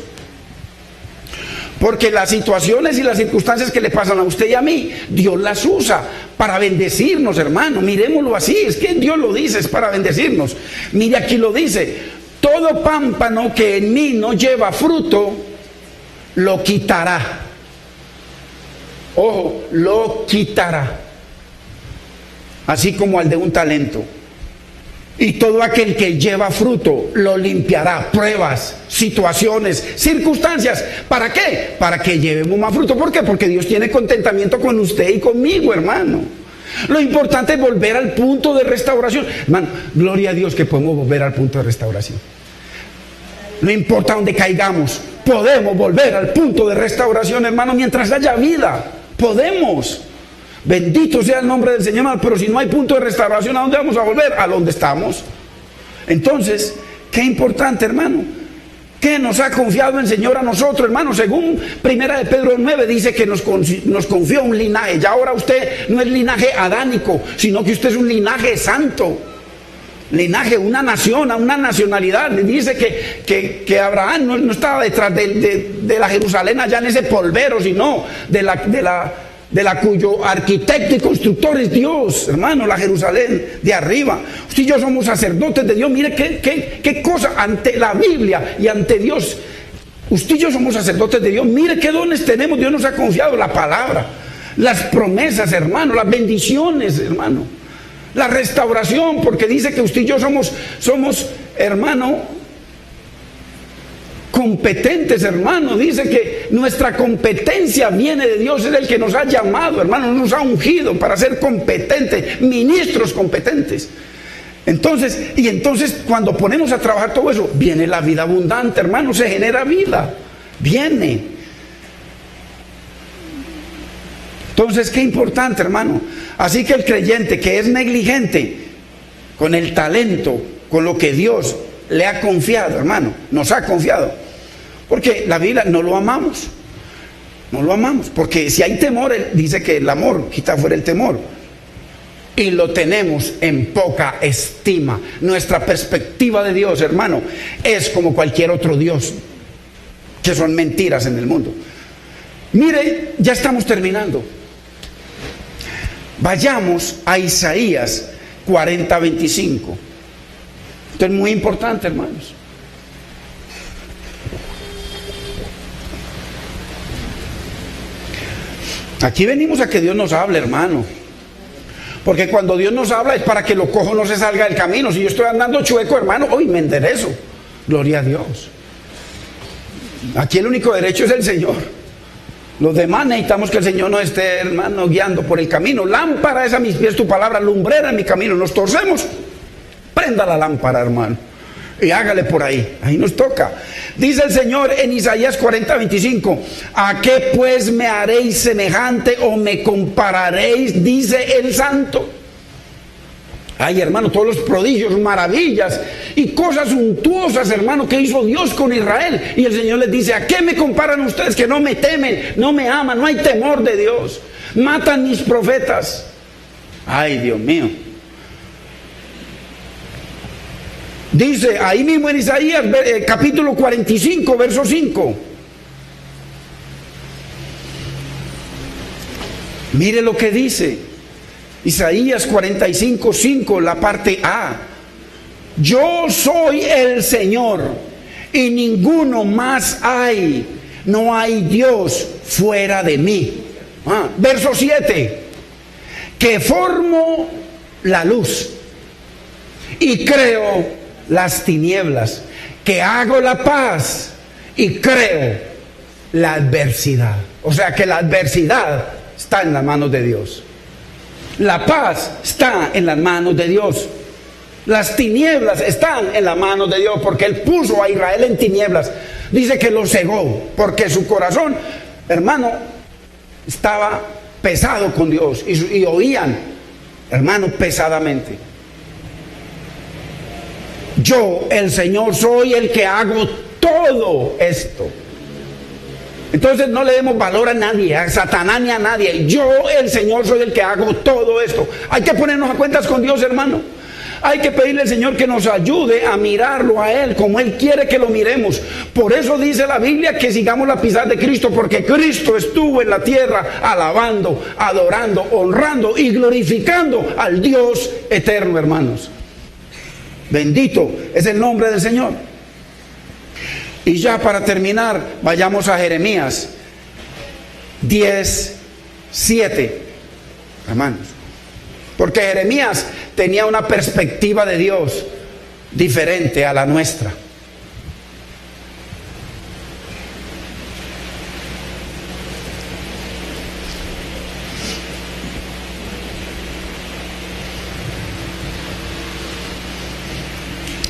Porque las situaciones y las circunstancias que le pasan a usted y a mí, Dios las usa para bendecirnos, hermano. Miremoslo así, es que Dios lo dice, es para bendecirnos. Mire, aquí lo dice: todo pámpano que en mí no lleva fruto, lo quitará. Ojo, lo quitará. Así como al de un talento. Y todo aquel que lleva fruto lo limpiará. Pruebas, situaciones, circunstancias. ¿Para qué? Para que llevemos más fruto. ¿Por qué? Porque Dios tiene contentamiento con usted y conmigo, hermano. Lo importante es volver al punto de restauración. Hermano, gloria a Dios que podemos volver al punto de restauración. No importa dónde caigamos, podemos volver al punto de restauración, hermano, mientras haya vida. Podemos. Bendito sea el nombre del Señor, pero si no hay punto de restauración, ¿a dónde vamos a volver? A donde estamos. Entonces, qué importante, hermano. ¿Qué nos ha confiado el Señor a nosotros, hermano? Según 1 de Pedro 9 dice que nos confió un linaje. Ya ahora usted no es linaje adánico, sino que usted es un linaje santo. Linaje, una nación, una nacionalidad. Dice que Abraham no estaba detrás de la Jerusalén allá en ese polvero, sino de la cuyo arquitecto y constructor es Dios, hermano, la Jerusalén de arriba. Usted y yo somos sacerdotes de Dios. Mire qué cosa ante la Biblia y ante Dios. Usted y yo somos sacerdotes de Dios. Mire qué dones tenemos. Dios nos ha confiado la palabra, las promesas, hermano, las bendiciones, hermano, la restauración, porque dice que usted y yo somos, hermano, competentes, hermano. Dice que nuestra competencia viene de Dios, es el que nos ha llamado, hermano, nos ha ungido para ser competentes, ministros competentes. Entonces cuando ponemos a trabajar todo eso, viene la vida abundante, hermano, se genera vida, viene. Entonces, qué importante, hermano. Así que el creyente que es negligente con el talento, con lo que Dios le ha confiado, hermano, nos ha confiado, porque la Biblia no lo amamos, porque si hay temor, dice que el amor quita fuera el temor, y lo tenemos en poca estima. Nuestra perspectiva de Dios, hermano, es como cualquier otro Dios, que son mentiras en el mundo. Mire, ya estamos terminando. Vayamos a Isaías 40:25. Esto es muy importante, hermanos. Aquí venimos a que Dios nos hable, hermano. Porque cuando Dios nos habla es para que lo cojo no se salga del camino. Si yo estoy andando chueco, hermano, hoy me enderezo. Gloria a Dios. Aquí el único derecho es el Señor. Los demás necesitamos que el Señor nos esté, hermano, guiando por el camino. Lámpara es a mis pies tu palabra, lumbrera en mi camino. Nos torcemos, prenda la lámpara, hermano, y hágale por ahí. Ahí nos toca. Dice el Señor en Isaías 40:25: ¿a qué pues me haréis semejante o me compararéis? Dice el Santo. Ay, hermano, todos los prodigios, maravillas y cosas suntuosas, hermano, que hizo Dios con Israel. Y el Señor les dice: ¿a qué me comparan ustedes que no me temen, no me aman, no hay temor de Dios? Matan mis profetas. Ay, Dios mío. Dice ahí mismo en Isaías, capítulo 45, verso 5. Mire lo que dice Isaías 45, 5, la parte A. Yo soy el Señor y ninguno más hay. No hay Dios fuera de mí. Verso 7. Que formo la luz y creo las tinieblas, que hago la paz y creo la adversidad. O sea que la adversidad está en las manos de Dios. La paz está en las manos de Dios. Las tinieblas están en las manos de Dios, porque Él puso a Israel en tinieblas. Dice que lo cegó, porque su corazón, hermano, estaba pesado con Dios y oían, hermano, pesadamente. Yo, el Señor, soy el que hago todo esto. Entonces no le demos valor a nadie, a Satanás ni a nadie. Yo, el Señor, soy el que hago todo esto. Hay que ponernos a cuentas con Dios, hermano. Hay que pedirle al Señor que nos ayude a mirarlo a Él como Él quiere que lo miremos. Por eso dice la Biblia que sigamos la pisada de Cristo, porque Cristo estuvo en la tierra alabando, adorando, honrando y glorificando al Dios eterno, hermanos. Bendito es el nombre del Señor. Y ya para terminar, vayamos a Jeremías 10:7, hermanos. Porque Jeremías tenía una perspectiva de Dios diferente a la nuestra.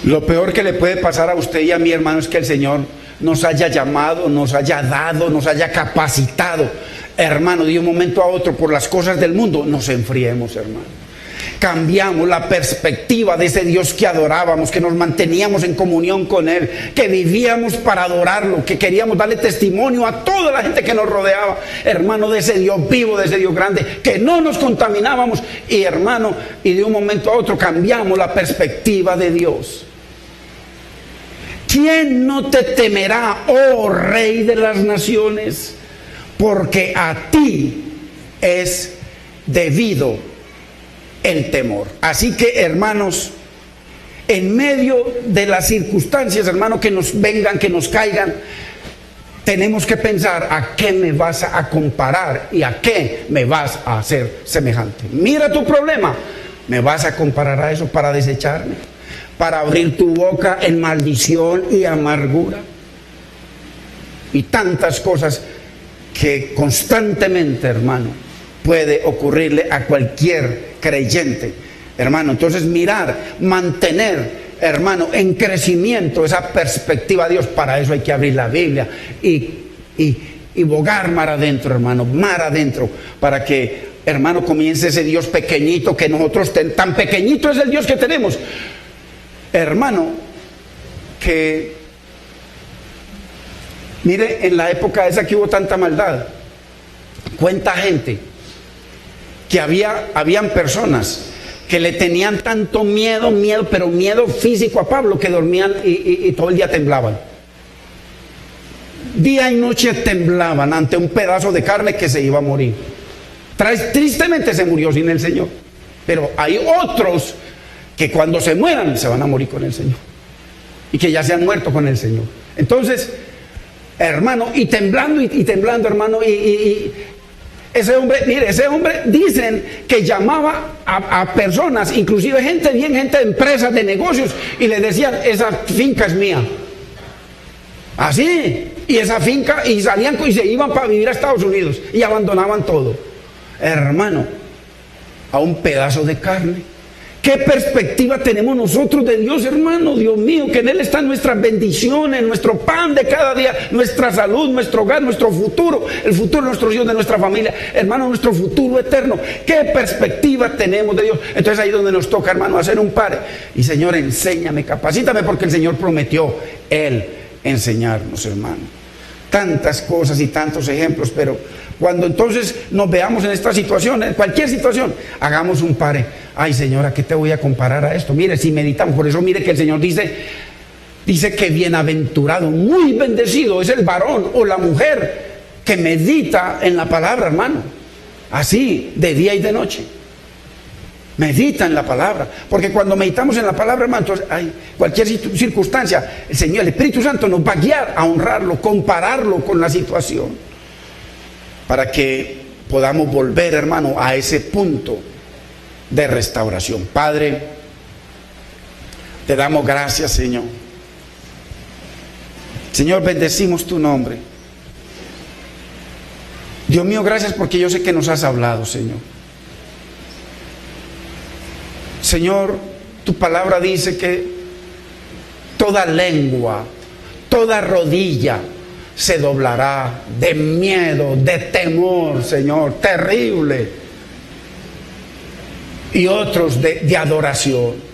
Lo peor que le puede pasar a usted y a mi hermano es que el Señor nos haya llamado, nos haya dado, nos haya capacitado, hermano, de un momento a otro por las cosas del mundo, nos enfriemos, hermano. Cambiamos la perspectiva de ese Dios que adorábamos, que nos manteníamos en comunión con Él, que vivíamos para adorarlo, que queríamos darle testimonio a toda la gente que nos rodeaba, hermano, de ese Dios vivo, de ese Dios grande, que no nos contaminábamos, y hermano, y de un momento a otro cambiamos la perspectiva de Dios. ¿Quién no te temerá, oh Rey de las naciones? Porque a ti es debido el temor. Así que, hermanos, en medio de las circunstancias, hermanos, que nos vengan, que nos caigan, tenemos que pensar: ¿a qué me vas a comparar y a qué me vas a hacer semejante? Mira tu problema, ¿me vas a comparar a eso para desecharme? ¿Para abrir tu boca en maldición y amargura? Y tantas cosas que constantemente, hermano, puede ocurrirle a cualquier creyente, hermano. Entonces mirar, mantener, hermano, en crecimiento esa perspectiva de Dios. Para eso hay que abrir la Biblia y bogar mar adentro, hermano, mar adentro, para que, hermano, comience ese Dios pequeñito que nosotros tan pequeñito es el Dios que tenemos, hermano, que mire, en la época esa que hubo tanta maldad, cuenta gente que habían personas que le tenían tanto miedo, pero miedo físico a Pablo, que dormían y todo el día temblaban. Día y noche temblaban ante un pedazo de carne que se iba a morir. Tristemente se murió sin el Señor. Pero hay otros que cuando se mueran se van a morir con el Señor, y que ya se han muerto con el Señor. Entonces, hermano, y temblando, hermano, Ese hombre, mire, ese hombre dicen que llamaba a personas, inclusive gente de empresas, de negocios, y le decían, esa finca es mía. Así, y esa finca, y salían y se iban para vivir a Estados Unidos y abandonaban todo. Hermano, a un pedazo de carne. ¿Qué perspectiva tenemos nosotros de Dios, hermano? Dios mío, que en Él están nuestras bendiciones, nuestro pan de cada día, nuestra salud, nuestro hogar, nuestro futuro, el futuro de nuestros hijos, de nuestra familia, hermano, nuestro futuro eterno. ¿Qué perspectiva tenemos de Dios? Entonces ahí es donde nos toca, hermano, hacer un pare. Y Señor, enséñame, capacítame, porque el Señor prometió Él enseñarnos, hermano. Tantas cosas y tantos ejemplos, pero cuando entonces nos veamos en esta situación, en cualquier situación, hagamos un pare. Ay, Señor, ¿a qué te voy a comparar a esto? Mire, si meditamos, por eso mire que el Señor dice que bienaventurado, muy bendecido es el varón o la mujer que medita en la palabra, hermano. Así, de día y de noche. Medita en la palabra, porque cuando meditamos en la palabra, hermano, entonces, cualquier circunstancia, el Señor, el Espíritu Santo nos va a guiar a honrarlo, compararlo con la situación, para que podamos volver, hermano, a ese punto de restauración. Padre, te damos gracias, Señor. Señor, bendecimos tu nombre. Dios mío, gracias porque yo sé que nos has hablado, Señor. Señor, tu palabra dice que toda lengua, toda rodilla se doblará de miedo, de temor, Señor, terrible. Y otros de adoración.